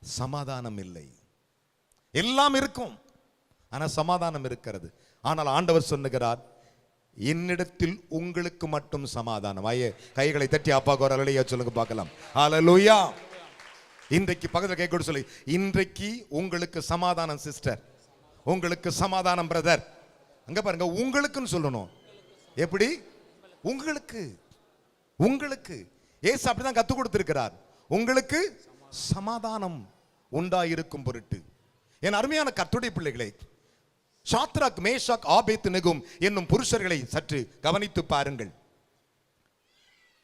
சமாதானம் இல்லை. எல்லாம் இருக்கும், ஆனா சமாதானம் இருக்கிறது. ஆனால் ஆண்டவர் சொல்லுகிறார், என்னிடத்தில் உங்களுக்கு மட்டும் சமாதானம். ஐயே, கைகளை தட்டி அப்பாக்கு ஒரு அல்லேலூயா சொல்லுங்க பார்க்கலாம். அல்லேலூயா. இன்றைக்கு பக்கத்தில் கை கொடு சொல்லி, இன்றைக்கு உங்களுக்கு சமாதானம் சிஸ்டர், உங்களுக்கு சமாதானம் பிரதர். அங்க பாருங்க, உங்களுக்குன்னு சொல்லணும். எப்படி? உங்களுக்கு. உங்களுக்கு ஏசு அப்படிதான் கத்து கொடுத்திருக்கிறார், உங்களுக்கு சமாதானம் உண்டாயிருக்கும் பொருட்டு. என் அருமையான கர்த்தருடைய பிள்ளைகளே, சாத்ராக், மேஷாக், ஆபேத்நேகோ என்னும் புருஷர்களை சற்று கவனித்து பாருங்கள்.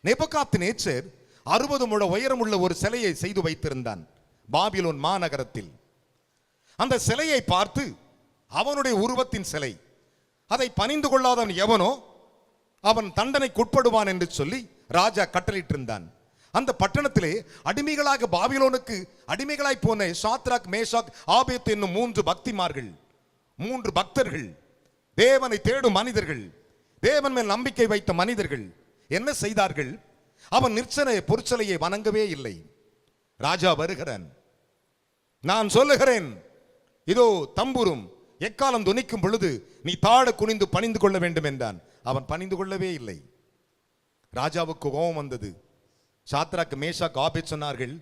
நேபுகாத்நேச்சர் 60 முழ உயரமுள்ள ஒரு சிலையை செய்து வைத்திருந்தான் பாபிலோன் மாநகரத்தில். அந்த சிலையை பார்த்து, அவனுடைய உருவத்தின் சிலை, அதை பணிந்து கொள்ளாதவன் எவனோ அவன் தண்டனைக்குட்படுவான் என்று சொல்லி ராஜா கட்டளையிட்டிருந்தான். அந்த பட்டணத்திலே அடிமைகளாக பாபிலோனுக்கு அடிமைகளாய் போன சாத்ராக், மேஷாக், ஆபேத் என்னும் 3 பக்திமார்கள், 3 பக்தர்கள், தேவனை தேடும் மனிதர்கள், தேவன் மேல் நம்பிக்கை வைத்த மனிதர்கள் என்ன செய்தார்கள்? அவன் நிற்சனை பொற்சலையை வணங்கவே இல்லை. ராஜா வருகிறான். நான் சொல்லுகிறேன், இதோ தம்புரும் எக்காலம் துணிக்கும் பொழுது நீ தாழ குனிந்து பணிந்து கொள்ள வேண்டும் என்றான். அவன் பணிந்து கொள்ளவே இல்லை. ராஜாவுக்கு கோபம் வந்தது. சாத்ராக் மேஷாக் ஆபேத் சொன்னார்கள்,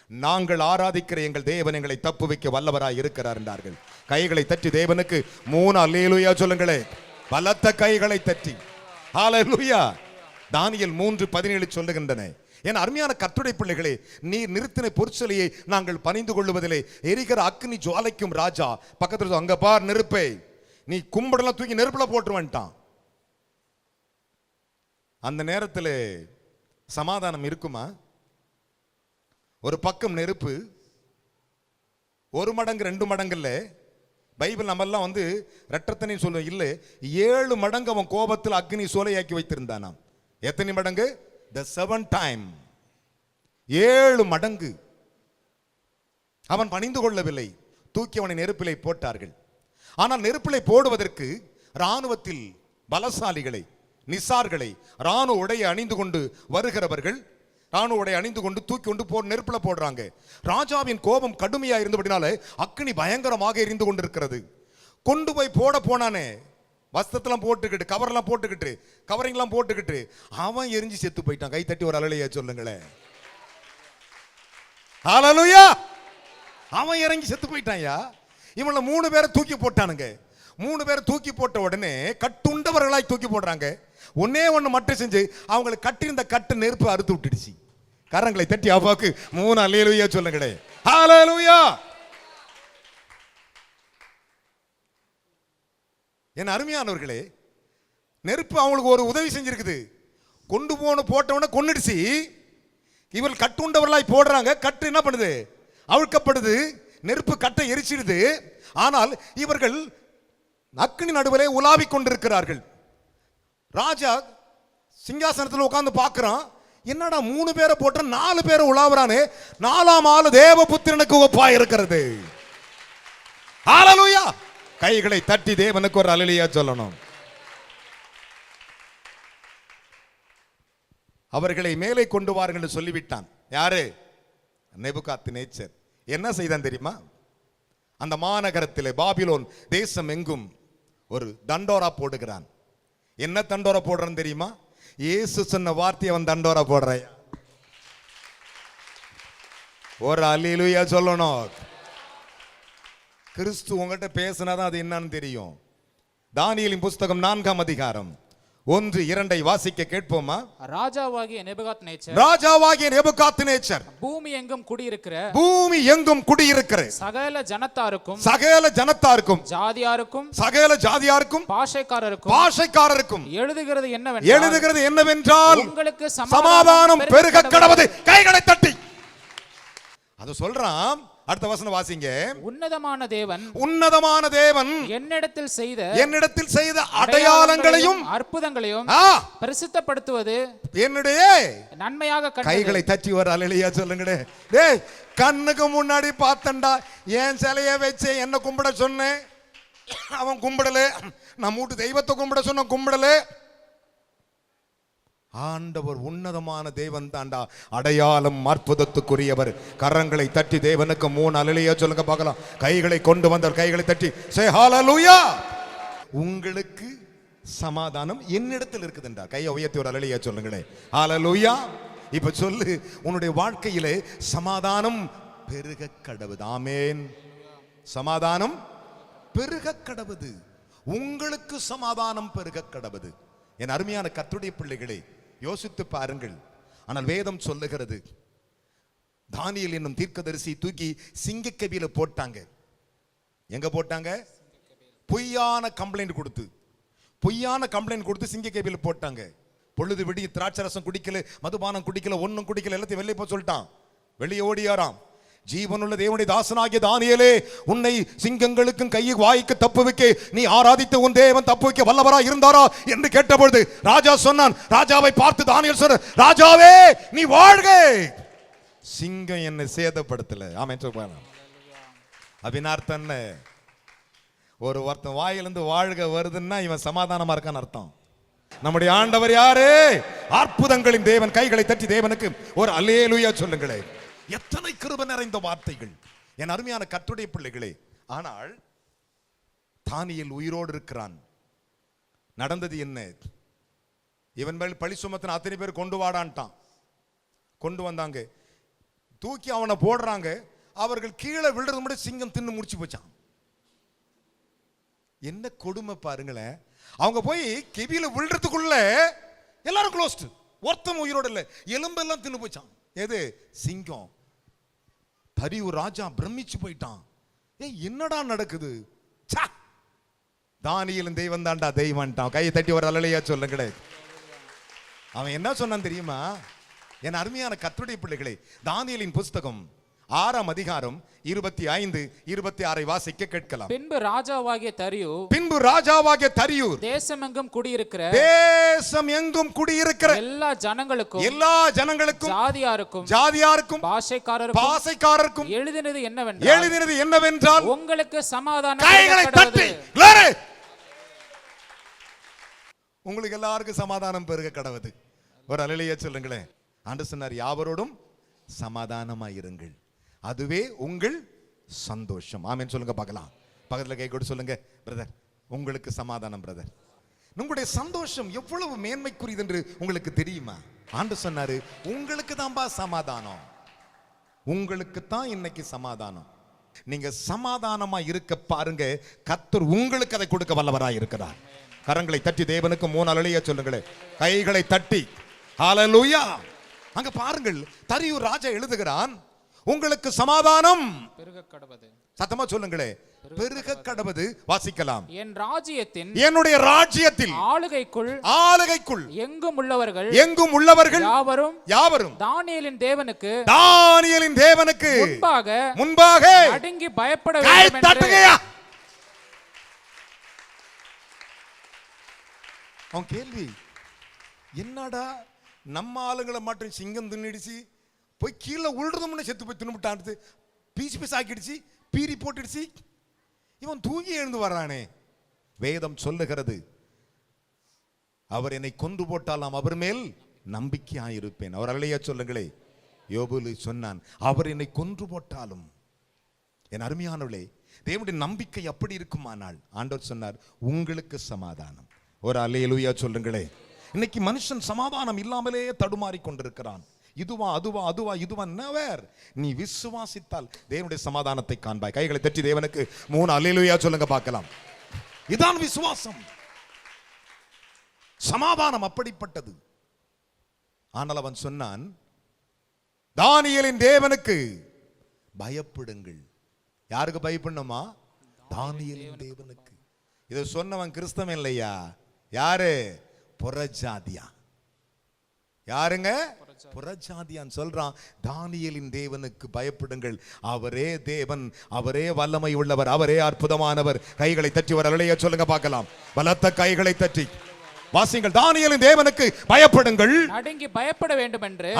நாங்கள் ஆராதிக்கிற எங்கள் தேவன் எங்களை தப்பு வைக்க வல்லவராய் இருக்கிறார் என்றார்கள். கைகளை தட்டி தேவனுக்கு 3 அல்லேலூயா சொல்லுங்களே, பலத்த கைகளை தட்டி ஹல்லேலூயா. தானியேல் 3:17 சொல்லுகின்றன. என் அருமையான கர்த்தருடைய பிள்ளைகளே, நீர் நிறுத்தின பொற்சலையை நாங்கள் பணிந்து கொள்வதிலே எரிகிற அக்னி ஜுவாலைக்கும் ராஜா பக்கத்துல அங்க பார் நெருப்பை, நீ கும்பிடலாம் தூக்கி நெருப்புல போட்டுருவன்ட்டான். அந்த நேரத்தில் சமாதானம் இருக்குமா? ஒரு பக்கம் நெருப்பு, 1 மடங்கு 2 மடங்கு இல்லை. பைபிள் நம்மெல்லாம் ரெட்டத்தனை சொல்லுவோம், இல்லை 7 மடங்கு அவன் கோபத்தில் அக்னி சோலையாக்கி வைத்திருந்தானாம். எத்தனை மடங்கு? the 7th time. 7 மடங்கு. அவன் பணிந்து கொள்ளவில்லை. தூக்கி அவனை நெருப்பிலை போட்டார்கள். ஆனால் நெருப்பிலை போடுவதற்கு இராணுவத்தில் பலசாலிகளை, நிசார்களை, இராணுவ உடையை அணிந்து கொண்டு வருகிறவர்கள் ராணுவ உடை அணிந்து கொண்டு தூக்கி கொண்டு நெருப்புல போடுறாங்க. ராஜாவின் கோபம் கடுமையா இருந்தபடினால அக்னி பயங்கரமாக எரிந்து கொண்டிருக்கிறது. கொண்டு போய் போனானே, வஸ்திரத்தெல்லாம் போட்டுக்கிட்டு, கவர்லாம் போட்டுக்கிட்டு, கவரிங்லாம் போட்டுக்கிட்டு, அவன் எரிஞ்சு செத்து போயிட்டான். கை தட்டி ஒரு அல்லேலூயா சொல்லுங்களேன். ஹல்லேலூயா. அவன் இறங்கி செத்து போயிட்டான்யா. இவங்கள 3 பேரை தூக்கி போட்டானுங்க. 3 பேரை தூக்கி போட்ட உடனே கட்டுண்டவர்களாய் தூக்கி போடுறாங்க. ஒன்னே ஒண்ணு மட்டும் செஞ்சு அவங்களை கட்டியிருந்த கட்டு நெருப்பு அறுத்து விட்டுடுச்சு. கரங்களை தட்டி அப்பாவுக்கு 3 அல்லேலூயா சொல்லுங்களே. ஹல்லேலூயா. என் அருமையானவர்களே, நெருப்பு அவங்களுக்கு ஒரு உதவி செஞ்சிருக்குது. கொண்டு போட்டவன கொன்னுடுச்சு. இவர்கள் கட்டுண்டவர்களாய் போடுறாங்க. கட்டு என்ன பண்ணுது? அவிழ்க்கப்படுது. நெருப்பு கட்டை எரிச்சிடுது. ஆனால் இவர்கள் அக்னி நடுவிலே உலாவிக் கொண்டிருக்கிறார்கள். ராஜா சிங்காசனத்தில் உட்கார்ந்து பார்க்கிறான். என்னடா 3 பேரை போட்ட 4 பேரை உலாவுறானே, 4ஆம் ஆளு தேவபுத்திரனுக்கு ஒப்பா இருக்கிறது. ஹல்லேலூயா. கைகளை தட்டி தேவனுக்கு ஒரு அல்லேலூயா சொல்லணும். அவர்களை மேலே கொண்டு வாருங்கள் சொல்லிவிட்டான். யாரு? நேபுகாத்நேச்சர். என்ன செய்தான் தெரியுமா? அந்த மாநகரத்திலே பாபிலோன் தேசம் எங்கும் ஒரு தண்டோரா போடுகிறான். என்ன தண்டோரா போடுறான் தெரியுமா? இயேசு சொன்ன வார்த்தை அவன் தண்டோரா போடுறான். ஒரு அல்லேலூயா சொல்லணும். கிறிஸ்து உங்ககிட்ட பேசினாதான் அது என்னன்னு தெரியும். தானியேலின் புஸ்தகம் 4ஆம் அதிகாரம் 1-2 வாசிக்க கேட்போமா? ராஜாவாகிய நேபுகாத்நேச்சர் பூமி எங்கும் குடியிருக்கிற சகல ஜனத்தாருக்கும் ஜாதியாருக்கும் பாஷைக்காரருக்கும் எழுதுகிறது என்னவென்றால் உங்களுக்கு சமாதானம் பெருக கடவது. கைகளை தட்டி அது சொல்றான். அடுத்த வசனம் வாசிங்க. உன்னதமான தேவன் என்னிடத்தில் செய்த அடையாளங்களையும் அற்புதங்களையும் பரிசுத்தப்படுத்துவது என்னுடைய நன்மையாக. கைகளை தட்டி ஒரு அல்லேலூயா சொல்லுங்களே. டேய், கண்ணுக்கு முன்னாடி பார்த்தண்டா, ஏன் சிலைய வச்சு என்ன கும்பிட சொன்னேன், அவன் கும்பிடல. நம்ம வீட்டு தெய்வத்தை கும்பிட சொன்ன கும்பிடல. ஆண்டவர் உன்னதமான தேவன் தாண்டா, அடையாளம் அற்புதத்துக்குரியவர். கரங்களை தட்டி தேவனுக்கு 3 அல்லேலூயா சொல்லுங்க பார்க்கலாம். கைகளை கொண்டு வந்தவர் கைகளை தட்டி சே ஹல்லேலூயா. உங்களுக்கு சமாதானம் என்னிடத்தில் இருக்குதுண்டா. கையை உயர்த்தி ஒரு அல்லேலூயா சொல்லுங்களே. ஹல்லேலூயா. இப்ப சொல்லு, உன்னுடைய வாழ்க்கையிலே சமாதானம் பெருக கடவுது. ஆமென். சமாதானம் பெருக கடவுது. உங்களுக்கு சமாதானம் பெருக கடவுது. என் அருமையான கர்த்தருடைய பிள்ளைகளே, யோசித்து பாருங்கள். ஆனால் வேதம் சொல்லுகிறது, தானியேல் என்னும் தீர்க்கதரிசி தூக்கி சிங்கக்கவியில போட்டாங்க. எங்க போட்டாங்க? பொய்யான கம்ப்ளைண்ட் கொடுத்து சிங்கக்கவியில போட்டாங்க. பொழுது விடி திராட்சரசம் குடிக்கல, மதுபானம் குடிக்கல, ஒன்னும் குடிக்கல, எல்லாத்தையும் வெளியே போய் சொல்லிட்டான். வெளியே ஓடியாராம். ஜீவனுள்ள தேவனுடைய தாசனாகிய தானியேலே, உன்னை சிங்கங்களுக்கும் கையை வாய்க்கு தப்பு வைக்க நீ ஆராதித்த உன் தேவன் தப்பு வைக்க வல்லவரா இருந்தாரா என்று கேட்டபொழுது ராஜா சொன்னான். ராஜாவை பார்த்து தானியேல் சொன்ன, ராஜாவே நீ வாழ்க, சிங்கம் என்னை சேதப்படுத்தல. ஆமென் சொல்றான். அப்படின்னு அர்த்தம் என்ன? ஒருத்தன் வாயிலிருந்து வாழ்க வருதுன்னா இவன் சமாதானமா இருக்கான்னு அர்த்தம். நம்முடைய ஆண்டவர் யாரு? அற்புதங்களின் தேவன். கைகளை தட்டி தேவனுக்கு ஒரு அல்லேலூயா சொல்லுங்களே. எத்தனை கிருபை நிறைந்த வார்த்தைகள் என் அருமையான கர்த்தருடைய பிள்ளைகளே. ஆனால் தானியேல் உயிரோடு இருக்கிறான். நடந்தது என்ன? இவன் மேல் பழி சுமத்தின அத்தனை பேர் கொண்டு வாடான்ட்டான். கொண்டு வந்தாங்க, தூக்கி அவனை போடுறாங்க. அவர்கள் கீழே விழுறது மட்டும் சிங்கம் தின்னு முடிச்சு போச்சான். என்ன கொடுமை பாருங்களேன். அவங்க போய் கெபியில விழுறதுக்குள்ள எல்லாரும் க்ளோஸ்ட். ஒருத்தம் உயிரோடு இல்லை, எலும்பெல்லாம் தின்னு போச்சான். எது? சிங்கம். தரியூர் ராஜா பிரமிச்சு போயிட்டான். என்னடா நடக்குது? தானியேலின் தெய்வம் தான்டா தெய்வம்ட்டான். கையை தட்டி ஒரு அல்லேலூயா சொல்லுங்களே. அவன் என்ன சொன்னான் தெரியுமா? என் அருமையான கர்த்தருடைய பிள்ளைகளே, தானியேலின் புஸ்தகம் 6ஆம் அதிகாரம் 25, 26 வாசிக்க கேட்கலாம். பின்பு ராஜாவாகிய தரியூர் தேசமெங்கும் குடியிருக்கிற எல்லா ஜனங்களுக்கும் ஜாதியாருக்கும் பாஷைக்காரருக்கும் எழுதினது என்னவென்றால் உங்களுக்கு சமாதானம். கைகளை தட்டி உங்களுக்கு எல்லாருக்கும் சமாதானம் பெருக கடவுது. ஒரு அல்லேலூயா சொல்லுங்களேன். ஆண்டவர் சொன்னார், யாவரோடும் சமாதானமாயிருங்கள், அதுவே உங்கள் சந்தோஷம். ஆமென் சொல்லுங்க பார்க்கலாம். பக்கத்துல கை கொடு சொல்லுங்க, பிரதர் உங்களுக்கு சமாதானம். பிரதர், உங்களுடைய சந்தோஷம் எவ்வளவு மேன்மைக்குரியது என்று உங்களுக்கு தெரியுமா? ஆண்டவர் சொன்னாரு, உங்களுக்கு தான்பா சமாதானம், உங்களுக்கு தான் இன்னைக்கு சமாதானம். நீங்க சமாதானமா இருக்க பாருங்க, கர்த்தர் உங்களுக்கு அதை கொடுக்க வல்லவராய் இருக்கிறார். கரங்களை தட்டி தேவனுக்கு 3 அல்லேலூயா சொல்லுங்களே. கைகளை தட்டி ஹல்லேலூயா. அங்க பாருங்கள், தரியூர் ராஜா எழுதுகிறான், உங்களுக்கு சமாதானம் பெருக கடவது. சத்தமா சொல்லுங்களே, பெருக கடவது. வாசிக்கலாம். என்னுடைய ராஜ்யத்தில் ஆளுகைக்குள் எங்கும் உள்ளவர்கள் யாவரும் தானியேலின் தேவனுக்கு முன்பாக அடங்கி பயப்பட வேண்டும் என்று. அவன் கேள்வி என்னடா, நம்ம ஆளுங்களை மட்டும் சிங்கம் தின்னுடுச்சு, போய் கீழே உள்றதும்னு செத்து போய் தின்னுட்டான், பீஸ் பீஸ் ஆக்கிடுச்சு, பீரி போட்டுடுச்சு, இவன் தூங்கி எழுந்து வர்றானே. வேதம் சொல்லுகிறது, அவர் என்னை கொன்று போட்டாலாம் அவர் மேல் நம்பிக்கையாயிருப்பேன். அவர் அல்லேலூயா சொல்லுங்களே. யோபு சொன்னான், அவர் என்னை கொன்று போட்டாலும். என் அருமையானவளே, தேவனுடைய நம்பிக்கை அப்படி இருக்குமானால் ஆண்டவர் சொன்னார், உங்களுக்கு சமாதானம். ஒரு அல்லேலூயா சொல்லுங்களே. இன்னைக்கு மனுஷன் சமாதானம் இல்லாமலே தடுமாறி கொண்டிருக்கிறான். இதுவா நெவர். நீ விசுவாசித்தால் தேவனுடைய சமாதானத்தை காண்பாய். கைகளை தட்டி தேவனுக்கு 3 அல்லேலூயா சொல்லுங்க பார்க்கலாம். இதான் விசுவாசம். சமாதானம் அப்படிப்பட்டது. ஆனால் அவன் சொன்னான், தானியேலின் தேவனுக்கு பயப்படுங்கள். யாருக்கு பயப்படணுமா? தானியேலின் தேவனுக்கு. இதை சொன்னவன் கிறிஸ்தவன் இல்லையா? யாரு? புறஜாதியா. யாருங்க? புறஜாதியான் சொல்றான், தானியேலின் தேவனுக்கு பயப்படுங்கள், அவரே தேவன், அவரே வல்லமை உள்ளவர், அவரே அற்புதமானவர். கைகளை தட்டி ஒரு அல்லேலூயா சொல்லுங்க பார்க்கலாம். பலத்த கைகளை தட்டி வாசிங்கள். தானியேலின் தேவனுக்கு பயப்படுங்கள், அடங்கி பயப்பட வேண்டும் என்று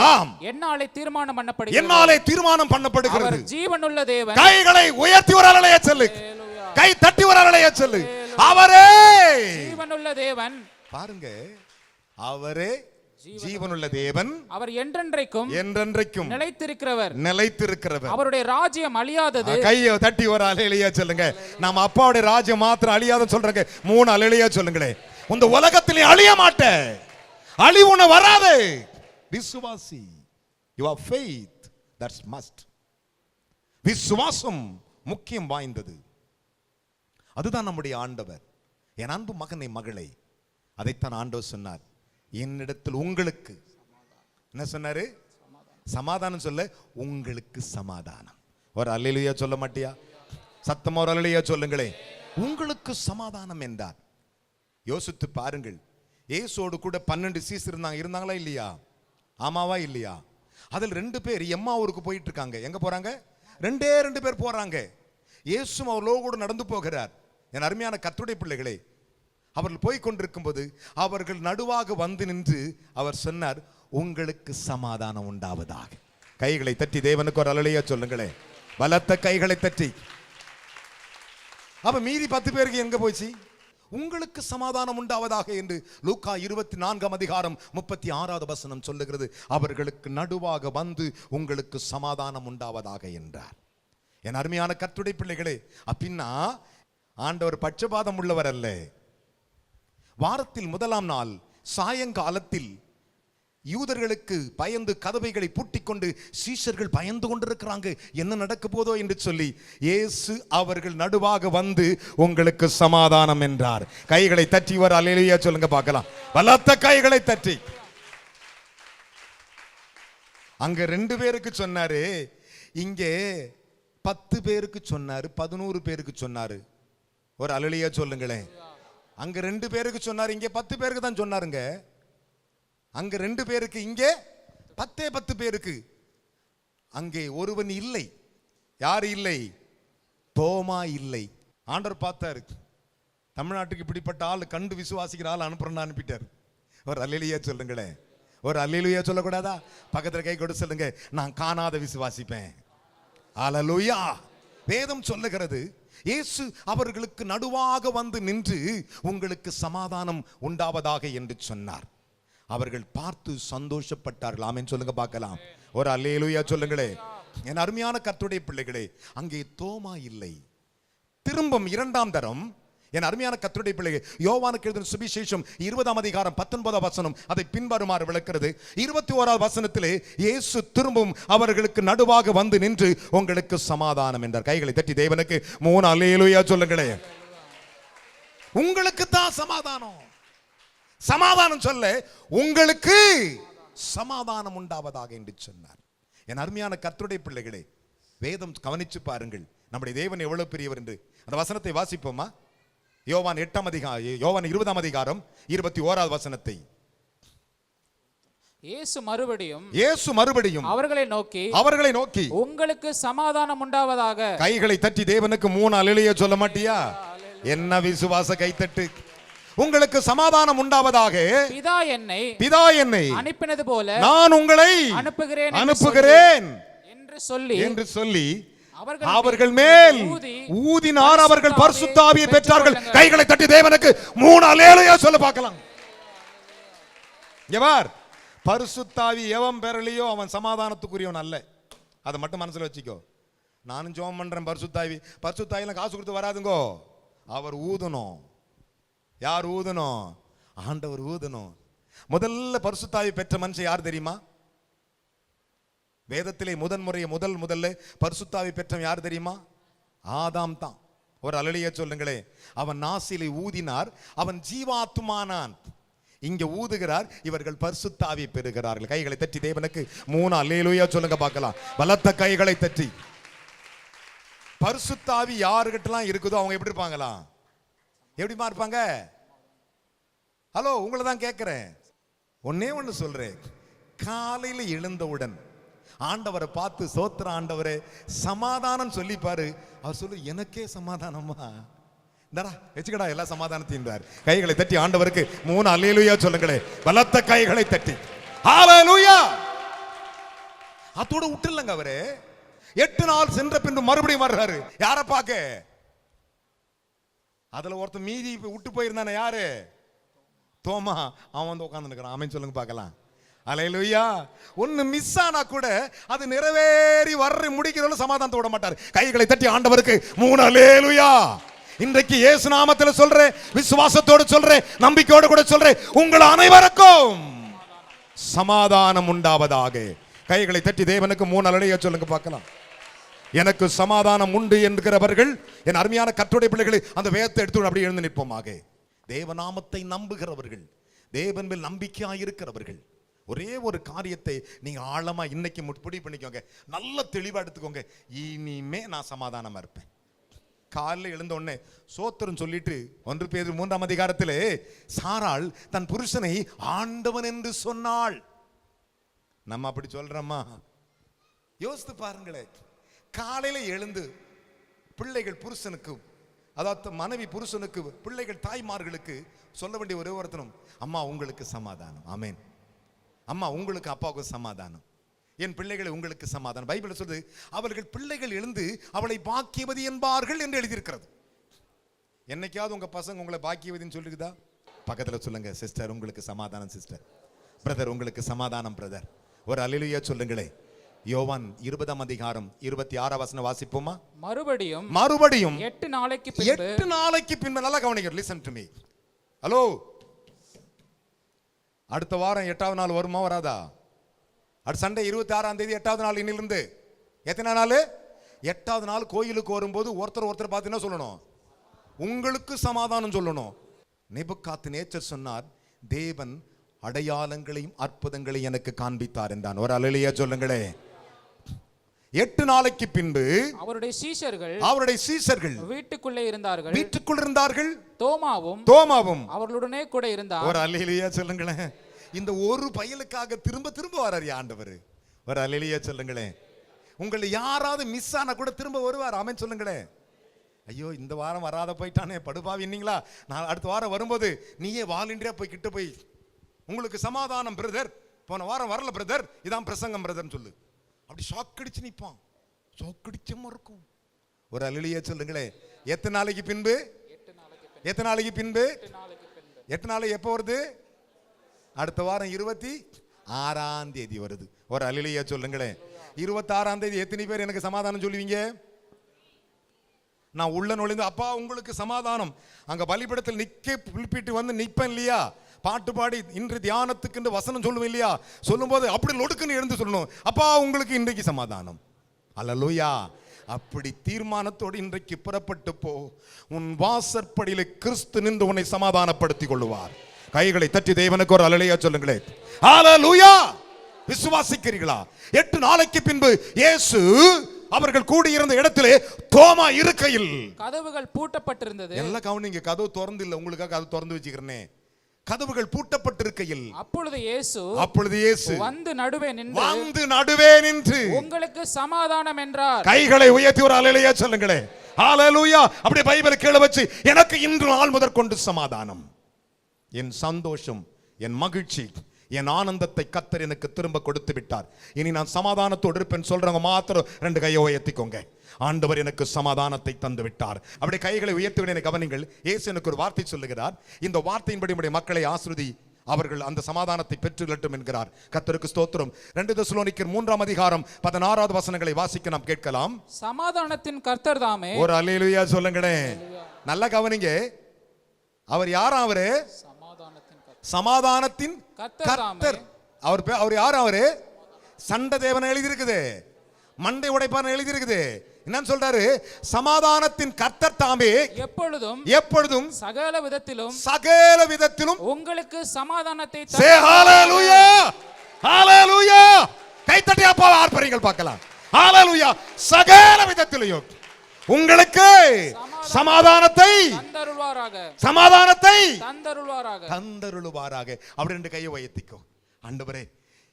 என்னாலே தீர்மானம் பண்ணப்படுகிறது. அவர் ஜீவனுள்ள தேவன். கைகளை உயர்த்தி ஒரு அல்லேலூயா சொல்லு. கை தட்டி ஒரு அல்லேலூயா சொல்லு. அவரே ஜீவனுள்ள தேவன். பாருங்க, அவரே ஜீவனுள்ள தேவன், அவர் என்றென்றைக்கும் நிலைத்திருக்கிறவர். அவருடைய ராஜ்யம் அழியாதது. கையை தட்டி ஒரு அல்லேலூயா சொல்லுங்க. நம்ம அப்பாவுடைய ராஜ்யம் மாத்திரம் அழியாதுன்னு சொல்றாங்க. 3 அல்லேலூயா சொல்லுங்களே. இந்த உலகத்திலே அழிய மாட்டே, அழிவுன வராது. விசுவாசி. Your faith, that's must. விசுவாசம் முக்கியம் வாய்ந்தது. அதுதான் நம்முடைய ஆண்டவர். என் அன்பு மகனை மகளே, அதைத்தான் ஆண்டவர் சொன்னார். என்னிடத்தில் உங்களுக்கு என்ன சொன்னாரு? சமாதானம் சொல்ல, உங்களுக்கு சமாதானம். ஒரு அல்லேலூயா சொல்ல மாட்டியா? சத்தமா ஒரு அல்லேலூயா சொல்லுங்களே. உங்களுக்கு சமாதானம் என்றார். யோசித்து பாருங்கள், இயேசுவோடு கூட 12 சீசர் இருந்தாங்களா இல்லையா? ஆமாவா இல்லையா? அதில் 2 பேர் எம்மாவூருக்கு போயிட்டு இருக்காங்க. எங்க போறாங்க? 2 பேர் போறாங்க. இயேசுவும் அவர்களோடு நடந்து போகிறார். என் அருமையான கர்த்தருடைய பிள்ளைகளே, அவர்கள் போய் கொண்டிருக்கும் போது அவர்கள் நடுவாக வந்து நின்று அவர் சொன்னார், உங்களுக்கு சமாதானம் உண்டாவதாக. கைகளை தட்டி தேவனுக்கு ஒரு அல்லேலூயா சொல்லுங்களே. பலத்த கைகளை தட்டி. அப்ப மீதி 10 பேருக்கு எங்க போச்சு? உங்களுக்கு சமாதானம் உண்டாவதாக என்று லூக்கா 24:36 சொல்லுகிறது. அவர்களுக்கு நடுவாக வந்து உங்களுக்கு சமாதானம் உண்டாவதாக என்றார். என் அருமையான கர்த்தருடைய பிள்ளைகளே, அப்படின்னா ஆண்டவர் பட்சபாதம் உள்ளவர் அல்ல. வாரத்தில் முதலாம் நாள் சாயங்காலத்தில் யூதர்களுக்கு பயந்து கதவைகளை பூட்டிக் கொண்டு சீஷர்கள் பயந்து கொண்டிருக்கிறாங்க, என்ன நடக்க போதோ என்று சொல்லி இயேசு அவர்கள் நடுவாக வந்து உங்களுக்கு சமாதானம் என்றார். கைகளை தட்டி ஒரு அல்லேலூயா சொல்லுங்க பார்க்கலாம். பலத்த கைகளை தட்டி. அங்க 2 பேருக்கு சொன்னாரு, இங்கே 10 பேருக்கு சொன்னாரு, 11 பேருக்கு சொன்னாரு. ஒரு அல்லேலூயா சொல்லுங்களேன். அங்க 2 பேருக்கு சொன்னாரு, இங்கே 10 பேருக்கு தான் சொன்னாருங்க. அங்க 2 பேருக்கு, இங்கே 10 பேருக்கு. அங்கே ஒருவன் இல்லை. யார் இல்லை? தோமா இல்லை. ஆண்டவர் பார்த்தாரு, தமிழ்நாட்டுக்கு இப்படிப்பட்ட ஆள் கண்டு விசுவாசிக்கிற ஆள் அனுப்புறேன்னு அனுப்பிட்டார். ஒரு அல்லேலூயா சொல்லுங்களேன். ஒரு அல்லேலூயா சொல்லக்கூடாதா? பக்கத்தில் கை கொடு சொல்லுங்க, நான் காணாத விசுவாசிப்பேன். அல்லேலூயா. வேதம் சொல்லுகிறது, இயேசு அவர்களுக்கு நடுவாக வந்து நின்று உங்களுக்கு சமாதானம் உண்டாவதாக என்று சொன்னார். அவர்கள் பார்த்து சந்தோஷப்பட்டார்கள். ஆமென் சொல்லுங்க பார்க்கலாம். ஒரு அல்லேலூயா சொல்லுங்களே. என் அருமையான கர்த்தருடைய பிள்ளைகளே, அங்கே தோமா இல்லை. திரும்பம் 2ஆம் தரம் என் அருமையான கர்த்தருடைய பிள்ளைகளே, யோவானுக்கு எழுதின சுவிசேஷம் 20:19 அதை பின்வருமாறு விளக்கிறது. 21 இயேசு திரும்பவும் அவர்களுக்கு நடுவாக வந்து நின்று உங்களுக்கு சமாதானம் என்றார். கைகளை தட்டி தேவனுக்கு 3 அல்லேலூயா சொல்லுங்களே. உங்களுக்கு தான் சமாதானம். சமாதானம் சொல்ல, உங்களுக்கு சமாதானம் உண்டாவதாக என்று சொன்னார். என் அருமையான கர்த்தருடைய பிள்ளைகளே, வேதம் கவனிச்சு பாருங்கள், நம்முடைய தேவன் எவ்வளவு பெரியவர் என்று. அந்த வசனத்தை வாசிப்போமா? யோவான் 20:21 இயேசு மறுபடியும் அவர்களை நோக்கி உங்களுக்கு சமாதானம் உண்டாவதாக. கைகளை தட்டி தேவனுக்கு 3 அல்லேலூயா சொல்ல மாட்டியா? என்ன விசுவாச கைத்தட்டு. உங்களுக்கு சமாதானம் உண்டாவதாக பிதா என்னை அனுப்பினது போல நான் உங்களை அனுப்புகிறேன் என்று சொல்லி அவர்கள் மேல் ஊதினார். அவர்கள் பரிசுத்த ஆவியை பெற்றார்கள். கைகளை தட்டி தேவனுக்கு 3 அல்லேலூயா சொல்ல பார்க்கலாம். எவர் பரிசுத்த ஆவி எவன் பெறலையோ அவன் சமாதானத்துக்குரியவன் அல்ல. அதை மட்டும் மனசுல வச்சுக்கோ. நானும் ஜெபம் பண்றேன், பரிசுத்த ஆவியெல்லாம் காசு கொடுத்து வராதுங்கோ. அவர் ஊதணும். யார் ஊதணும்? ஆண்டவர் ஊதணும். முதல்ல பரிசுத்த ஆவி பெற்ற மனுஷன் யார் தெரியுமா? வேதத்திலே முதல்ல பரிசுத்த ஆவி பெற்றவன் யார் தெரியுமா? ஆதாம் தான். ஒரு அல்லேலூயா சொல்லுங்களே. அவன் நாசிலை ஊதினார், அவன் ஜீவாத்துமானான். இங்க ஊதுகிறார், இவர்கள் பரிசுத்த ஆவியை பெறுகிறார்கள். கைகளை தட்டி தேவனுக்கு 3 அல்லேலூயா சொல்லுங்க பார்க்கலாம். பலத்த கைகளை தட்டி. பரிசுத்த ஆவி யாருக்கிட்டலாம் இருக்குதோ அவங்க எப்படி இருப்பாங்களா? எப்படிமா இருப்பாங்க? ஹலோ, உங்களை தான் கேட்கிறேன். ஒன்னே ஒன்று சொல்றேன். காலையில் எழுந்தவுடன் ஆண்டவரை பார்த்து சோத்திர ஆண்டவரே சமாதானம் சொல்லி பாரு. அவர் சொல்லு, எனக்கே சமாதானமா? இந்தடா வச்சுக்கடா எல்லா சமாதானத்தையும். கைகளை தட்டி ஆண்டவருக்கு 3 அல்லேலூயா சொல்லுங்களே. பலத்த கைகளை தட்டி ஹல்லேலூயா. அதோட விட்டுலங்க. அவரு 8 நாள் சென்ற பின்பு மறுபடியும் வர்றாரு. யாரை பார்க்க? அதுல ஒருத்தன் மீதி விட்டு போயிருந்தானே, யாரு? தோமா. அவன் வந்து உட்கார்ந்து இருக்கிறான். ஆமென் சொல்லுங்க பார்க்கலாம். அல்லேலூயா. ஒன்னு மிஸ் ஆனா கூட அது நிறைவேறி வர்ற முடிக்கிறவங்க சமாதானத்தை விட மாட்டார். கைகளை தட்டி ஆண்டவருக்கு 3 அல்லேலூயா. இன்றைக்கு இயேசு நாமத்தில் சொல்றேன், விசுவாசத்தோடு சொல்றேன், நம்பிக்கையோடு கூட சொல்றேன், உங்கள் அனைவருக்கும் சமாதானம் உண்டாவதாக. கைகளை தட்டி தேவனுக்கு 3 அல்லேலூயா சொல்லுங்க பார்க்கலாம். எனக்கு சமாதானம் உண்டு என்கிறவர்கள், என் அருமையான கர்த்தருடைய பிள்ளைகளை, அந்த வேதத்தை எடுத்து அப்படியே எழுந்து நிற்போமாக. தேவநாமத்தை நம்புகிறவர்கள், தேவன் மேல் நம்பிக்கையாக இருக்கிறவர்கள், ஒரே ஒரு காரியத்தை நீங்க ஆழமா இன்னைக்கு முடிவு பண்ணிக்கோங்க. நல்ல தெளிவா எடுத்துக்கோங்க. இனிமே நான் சமாதானமா இருப்பேன். காலையில் எழுந்த உடனே சோத்திரம் சொல்லிட்டு 1 பேதுரு 3ஆம் அதிகாரத்திலே சாராள் தன் புருஷனை ஆண்டவன் என்று சொன்னாள். நம்ம அப்படி சொல்றோமா? யோசித்து பாருங்களேன். காலையில எழுந்து பிள்ளைகள் புருஷனுக்கு, அதாவது மனைவி புருஷனுக்கு, பிள்ளைகள் தாய்மார்களுக்கு சொல்ல வேண்டிய ஒரே ஒருத்தனும், அம்மா உங்களுக்கு சமாதானம். ஆமென். அம்மா உங்களுக்கு அப்பாவுக்கு சமாதானம். என் பிள்ளைகளை உங்களுக்கு சமாதானம். பைபிள் சொல்றது, அவர்கள் பிள்ளைகள் எழுந்து அவளை பாக்கியவதி என்பார்கள் என்று எழுதியிருக்கிறது. என்னைக்காவது உங்க பசங்க உங்களை பாக்கியவதின்னு சொல்லிருக்குதா? பக்கத்துல சொல்லுங்க, சிஸ்டர் உங்களுக்கு சமாதானம், சிஸ்டர். பிரதர் உங்களுக்கு சமாதானம் பிரதர். ஒரு அல்லேலூயா சொல்லுங்களே. யோவான் 20ஆம் அதிகாரம் 26ஆம் வசனம் வாசிப்போமா? மறுபடியும் 8 நாளைக்கு பின்பு 8 நாளைக்கு பின்பு, நல்லா கவனிங்க, லிசன் டு மீ. ஹலோ, அடுத்த வாரம் 8வது நாள் வருமா வராதா? அடுத்த சண்டே 26ஆம் தேதி 8வது நாள் இன்னிலிருந்து எத்தனை நாள்? 8வது நாள் கோயிலுக்கு வரும்போது ஒருத்தர் பார்த்தீங்கன்னா சொல்லணும், உங்களுக்கு சமாதானம் சொல்லணும். நேபுகாத்நேச்சர் சொன்னார், தேவன் அடையாளங்களையும் அற்புதங்களையும் எனக்கு காண்பித்தார் என்றான். ஒரு அல்லேலூயா சொல்லுங்களே. 8 நாளைக்கு பின்பு அவருடைய சீஷர்கள் வீட்டுக்குள்ளே இருந்தார்கள். தோமாவும் அவர்களுடனே கூட இருந்தார். ஒரு அல்லேலூயா சொல்லுங்களேன். இந்த ஒரு பயலுக்காக திரும்ப வராரு ஆண்டவர். ஒரு அல்லேலூயா சொல்லுங்களேன். உங்களை யாராவது மிஸ் ஆனா கூட திரும்ப வருவார். ஆமென் சொல்லுங்களேன். ஐயோ இந்த வாரம் வராத போயிட்டானே படுபாவின்னீங்களா, நான் அடுத்த வாரம் வரும்போது நீயே வாலண்டியரா போய் கிட்ட போய் உங்களுக்கு சமாதானம் பிரதர், போன வாரம் வரல பிரதர், இதான் பிரசங்கம் பிரதர்னு சொல்லு. அப்படி ஷாக் அடிச்சு நிற்பான். ஷாக் அடிச்சமா இருக்கும். ஒரு அல்லேலூயா சொல்லுங்களேன். எத்தனை நாளைக்கு பின்பு? 8 நாளைக்கு பின்பு. 8 நாளைக்கு எப்போ வருது? அடுத்த வாரம் 26ஆம் தேதி வருது. ஒரு அல்லேலூயா சொல்லுங்களேன். 26ஆம் தேதி எத்தனை பேர் எனக்கு சமாதானம் சொல்லுவீங்க? நான் உள்ள நுழைந்து அப்பா உங்களுக்கு சமாதானம், அங்க பலிபீடத்தில் நிக்க புல்பிட்டு வந்து நிப்பேன் இல்லையா, பாட்டு பாடி இன்று தியானத்துக்கு இந்த வசனம் சொல்லுவேன் இல்லையா, சொல்லும்போது அப்படி லொடுக்குன்னு எழுந்து சொல்லணும், அப்பா உங்களுக்கு இன்றைக்கு சமாதானம். அல்லேலூயா. அப்படி தீர்மானத்தோடு இன்றைக்கு புறப்பட்டு போ. உன் வாசற்படியிலே கிறிஸ்து நின்று உன்னை சமாதானப்படுத்திக் கொள்ளுவார். கைகளை தட்டி தேவனுக்கு ஒரு அல்லேலூயா சொல்லுங்களேன். அல்லேலூயா. விசுவாசிக்கிறீர்களா? 8 நாளைக்கு பின்பு இயேசு அவர்கள் கூடியிருந்த இடத்திலே தோமா இருக்கையில் கதவுகள் பூட்டப்பட்டிருந்தது. எல்லாம் கவனிங்க, கதவு திறந்து இல்ல, உங்களுக்காக கதவு திறந்து வச்சுக்கிறேனே. கதவுகள் பூட்டப்பட்டிருக்கையில் அப்பொழுது இயேசு வந்து நடுவே நின்று உங்களுக்கு சமாதானம் என்றார். கைகளை உயர்த்தி ஒரு அல்லேலூயா சொல்லுங்களே. அல்லேலூயா. அப்படியே பைபிளை கீழ வச்சு, எனக்கு இன்று நாள் முதற்கொண்டு சமாதானம், என் சந்தோஷம், என் மகிழ்ச்சி, என் ஆனந்தத்தை கர்த்தர் எனக்கு திரும்ப கொடுத்து விட்டார். இனி நான் சமாதானத்தோடு இருப்பேன் சொல்றவங்க மாத்திரம் 2 கையை உயர்த்திக்கோங்க. ஆண்டவர் எனக்கு சமாதானத்தை தந்து விட்டார். அப்படி கைகளை உயர்த்தி கவனிங்கள். இயேசு எனக்கு ஒரு வார்த்தை சொல்லுகிறார். இந்த வார்த்தையின்படி உடைய மக்களை ஆசீர்வதி, அவர்கள் அந்த சமாதானத்தை பெற்றுள்ளட்டும் என்கிறார். கர்த்தருக்கு ஸ்தோத்திரம். 2 தெசலோனிக்கர் 3ஆம் அதிகாரம் 16வது வசனங்களை வாசிக்க நாம் கேட்கலாம். சமாதானத்தின் கர்த்தர் தாமே. ஒரு அல்லேலூயா சொல்லுங்களேன். நல்லா கவனிங்க. அவர் யாரா? அவரு சமாதானத்தின் கர்த்தர். அவர் யார்? அவரு சண்ட தேவன் எழுதி இருக்குது, மண்டை உடைப்பான எழுதி இருக்குது. என்னன்னு சொல்றாரு? சமாதானத்தின் கர்த்தர் தாமே எப்பொழுதும் சகல விதத்திலும் உங்களுக்கு சமாதானத்தை தருவார். ஹalleluya. ஹalleluya. கை தட்டி அப்பா ஆர்ப்பரிங்கள் பார்க்கலாம். ஹalleluya. சகல விதத்திலும் உங்களுக்கு சமாதானத்தை தந்தருள்வாராக. அப்படி 2 கையை உயர்த்திக்கோ. ஆண்டவரே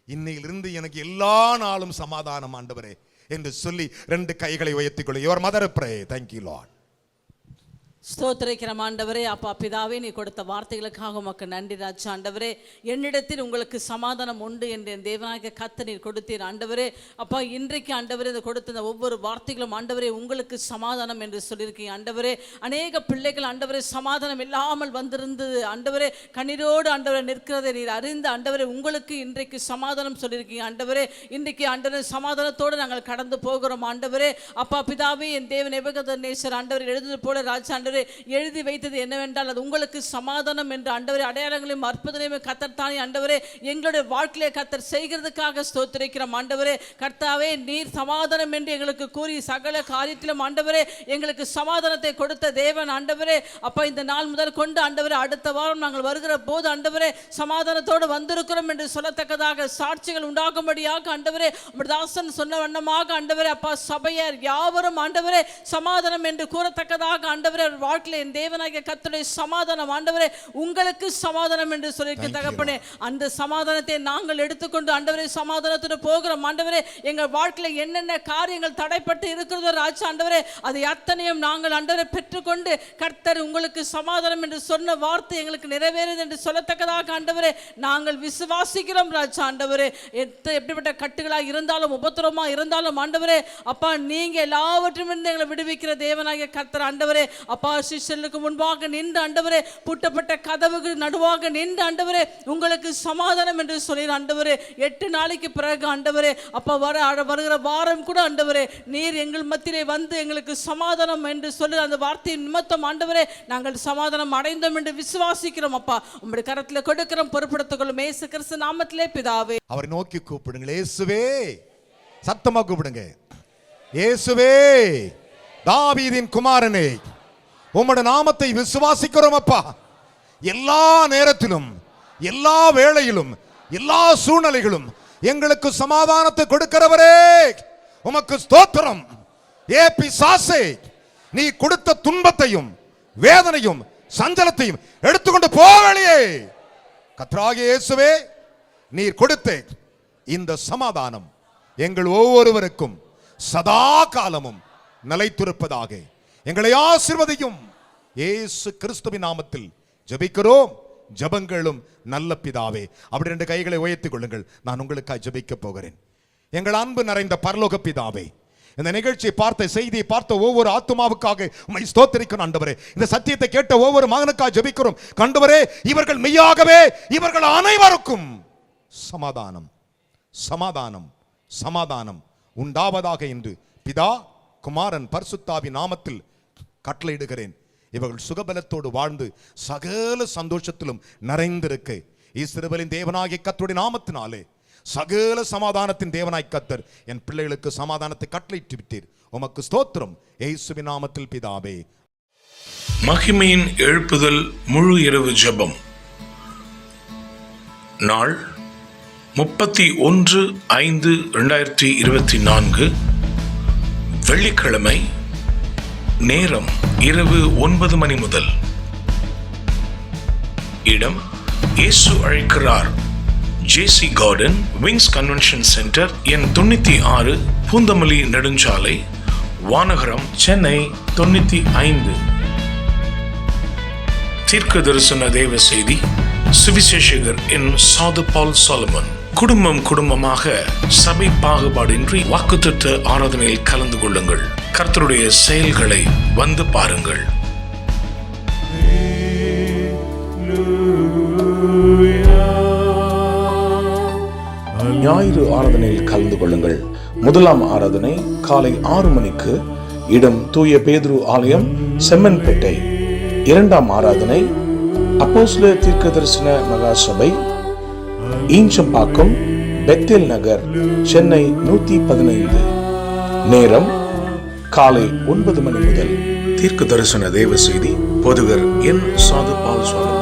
இன்னையிலிருந்து எனக்கு எல்லா நாளும் சமாதானம் ஆண்டவரே என்று சொல்லி 2 கைகளை உயர்த்திக்கொள்ள. Your mother pray. Thank you Lord. ஸ்தோத்திரிக்கிறோம் ஆண்டவரே. அப்பா பிதாவே, நீ கொடுத்த வார்த்தைகளுக்காக உமக்கு நன்றி ராஜா. ஆண்டவரே என்னிடத்தில் உங்களுக்கு சமாதானம் உண்டு என்று என் தேவனாகிய கர்த்தர் நீர் கொடுத்தீர் ஆண்டவரே. அப்பா இன்றைக்கு ஆண்டவரே இந்த கொடுத்த இந்த ஒவ்வொரு வார்த்தைகளும் ஆண்டவரே உங்களுக்கு சமாதானம் என்று சொல்லியிருக்கீங்க ஆண்டவரே. அநேக பிள்ளைகள் ஆண்டவரே சமாதானம் இல்லாமல் வந்திருந்தது ஆண்டவரே, கண்ணீரோடு ஆண்டவரை நிற்கிறதை நீர் அறிந்து ஆண்டவரே உங்களுக்கு இன்றைக்கு சமாதானம் சொல்லியிருக்கீங்க ஆண்டவரே. இன்றைக்கு ஆண்டவரே சமாதானத்தோடு நாங்கள் கடந்து போகிறோம் ஆண்டவரே. அப்பா பிதாவே, என் தேவன் நேபுகாத்நேச்சர் ஆண்டவர் எழுதுவது போல ராஜா ஆண்டவரே எழுதி வைத்தது என்னவென்றால் அது உங்களுக்கு சமாதானம் என்று ஆண்டவரே அடையாளங்களையும் அற்புதங்களையும் கர்த்தர் தானே ஆண்டவரே எங்களுடைய வாழ்க்கையிலே கர்த்தர் செய்கிறதுக்காக ஸ்தோத்திரிக்கிறோம் ஆண்டவரே. கர்த்தாவே நீர் சமாதானம் என்று எங்களுக்கு கூறி சகல காரியத்திலும் ஆண்டவரே எங்களுக்கு சமாதானத்தை கொடுத்த தேவன் ஆண்டவரே. அப்பா இந்த நாள் முதல் கொண்டு ஆண்டவரே அடுத்த வாரம் நாங்கள் வருகிற போது ஆண்டவரே சமாதானத்தோடு வந்திருக்கிறோம் என்று சொல்லத்தக்கதாக சாட்சிகள் உண்டாகும்படியாக ஆண்டவரே தாசன் சொன்ன வண்ணமாக ஆண்டவரே அப்பா சபையர் யாவரும் ஆண்டவரே சமாதானம் என்று கூறத்தக்கதாக ஆண்டவரே வாழ்க்கையில என் தேவனாகிய கர்த்தருடைய சமாதானம் ஆண்டவரே உங்களுக்கு சமாதானம் என்று சொல்லியிருக்க தகப்பனே. அந்த சமாதானத்தை நாங்கள் எடுத்துக்கொண்டு ஆண்டவரே சமாதானத்தோடு போகிறோம் ஆண்டவரே. எங்கள் வாழ்க்கையில என்னென்ன காரியங்கள் தடைப்பட்டு இருக்கிறதோ ராஜா ஆண்டவரே அதை அத்தனையும் நாங்கள் ஆண்டவரை பெற்றுக்கொண்டு கர்த்தர் உங்களுக்கு சமாதானம் என்று சொன்ன வார்த்தை எங்களுக்கு நிறைவேறுது என்று சொல்லத்தக்கதாக ஆண்டவரே நாங்கள் விசுவாசிக்கிறோம் ராஜா ஆண்டவரே. எப்படிப்பட்ட கட்டுகளாக இருந்தாலும் உபத்திரமா இருந்தாலும் ஆண்டவரே அப்பா நீங்க எல்லாவற்றும் எங்களை விடுவிக்கிற தேவனாகிய கர்த்தர் ஆண்டவரே. அப்பா அப்பா சிஷ்யர்களுக்கு முன்பாக நின்று ஆண்டவரே, பூட்டப்பட்ட கதவுக்கு நடுவாக நின்று ஆண்டவரே, உங்களுக்கு சமாதானம் என்று சொல்லி ஆண்டவரே, 8 நாளைக்கு பிறகு ஆண்டவரே, அப்பா வருகிற வாரம் கூட ஆண்டவரே, நீர் எங்கள் மத்தியிலே வந்து எங்களுக்கு சமாதானம் என்று சொல்லி அந்த வார்த்தையின் நிமித்தம் ஆண்டவரே, நாங்கள் சமாதானம் அடைந்தோம் என்று விசுவாசிக்கிறோம். அப்பா உம்முடைய கரத்தில் கொடுக்கிறோம், பொறுப்படுத்திக் கொள்ளும் இயேசு கிறிஸ்து நாமத்திலே பிதாவே. அவரை நோக்கி கூப்பிடுங்கள், இயேசுவே. சத்தமா கூப்பிடுங்க, இயேசுவே, தாவீதின் குமாரனே, உம்முடைய நாமத்தை விசுவாசிக்கிறோம் அப்பா. எல்லா நேரத்திலும், எல்லா வேளையிலும், எல்லா சூழ்நிலைகளும் எங்களுக்கு சமாதானத்தை கொடுக்கிறவரே, உமக்கு ஸ்தோத்திரம். ஏ பிசாசே, நீ கொடுத்த துன்பத்தையும் வேதனையும் சஞ்சலத்தையும் எடுத்துக்கொண்டு போவழியே. கர்த்தராகிய இயேசுவே, நீர் கொடுத்த இந்த சமாதானம் எங்கள் ஒவ்வொருவருக்கும் சதா காலமும் நிலைத்திருப்பதாக எங்களை ஆசீர்வதியும். இயேசு கிறிஸ்துவின் நாமத்தில் ஜெபிக்கிறோம், ஜெபங்களும் நல்ல பிதாவே. அப்படி 2 கைகளை உயர்த்திக் கொள்ளுங்கள். நான் உங்களுக்காக ஜெபிக்க போகிறேன். எங்கள் அன்பு நிறைந்த பரலோக பிதாவே, இந்த நிகழ்ச்சியை பார்த்த, செய்தியை பார்த்த ஒவ்வொரு ஆத்துமாவுக்காக உம்மை ஸ்தோத்திரிக்கிறோம் ஆண்டவரே. இந்த சத்தியத்தை கேட்ட ஒவ்வொரு மகனுக்காக ஜெபிக்கிறோம் ஆண்டவரே. இவர்கள் மெய்யாகவே இவர்கள் அனைவருக்கும் சமாதானம், சமாதானம், சமாதானம் உண்டாவதாக என்று பிதா, குமாரன், பரிசுத்தாவின் நாமத்தில் கட்டளையிடுகிறேன். இவர்கள் சுகபலத்தோடு வாழ்ந்து சகல சந்தோஷத்திலும் நிறைந்திருக்க இஸ்ரவேலின் தேவனாகிய கர்த்தருடைய நாமத்தினாலே சகல சமாதானத்தின் தேவனாய் கர்த்தர் என் பிள்ளைகளுக்கு சமாதானத்தை கட்டளையிட்டு விட்டீர். உமக்கு ஸ்தோத்திரம், இயேசுவின் நாமத்தில் பிதாவே. மகிமையின் எழுப்புதல் முழு இரவு ஜெபம். நாள் 31/5/2024, வெள்ளிக்கிழமை. நேரம் இரவு 9 மணி முதல். இடம் இயேசு அழைக்கிறார், JC garden, wings convention centre, எண் 96, பூந்தமல்லி நெடுஞ்சாலை, வானகரம், சென்னை 95. தீர்க்க தரிசன தேவ செய்தி சுவிசேஷகர் என் சாது பால் சாலமன். குடும்பம் குடும்பமாக சபை பாகுபாடின்றி வாக்குத்தத்த ஆராதனையில் கலந்து கொள்ளுங்கள். கர்த்தருடைய செயல்களை வந்து பாருங்கள். ஞாயிறு ஆராதனையில் கலந்து கொள்ளுங்கள். முதலாம் ஆராதனை காலை 6 மணிக்கு. இடம் தூய பேதுரு ஆலயம், செம்மன்பேட்டை. இரண்டாம் ஆராதனை அப்போஸ்தலர் தீர்க்க தரிசன மகா சபை, ஈஞ்சம்பாக்கம், பெத்தேல் நகர், சென்னை 115. நேரம் காலை 9 மணி முதல். தீர்க்க தரிசன தேவ செய்தி போதகர் என் சாது பால் சாலமன்.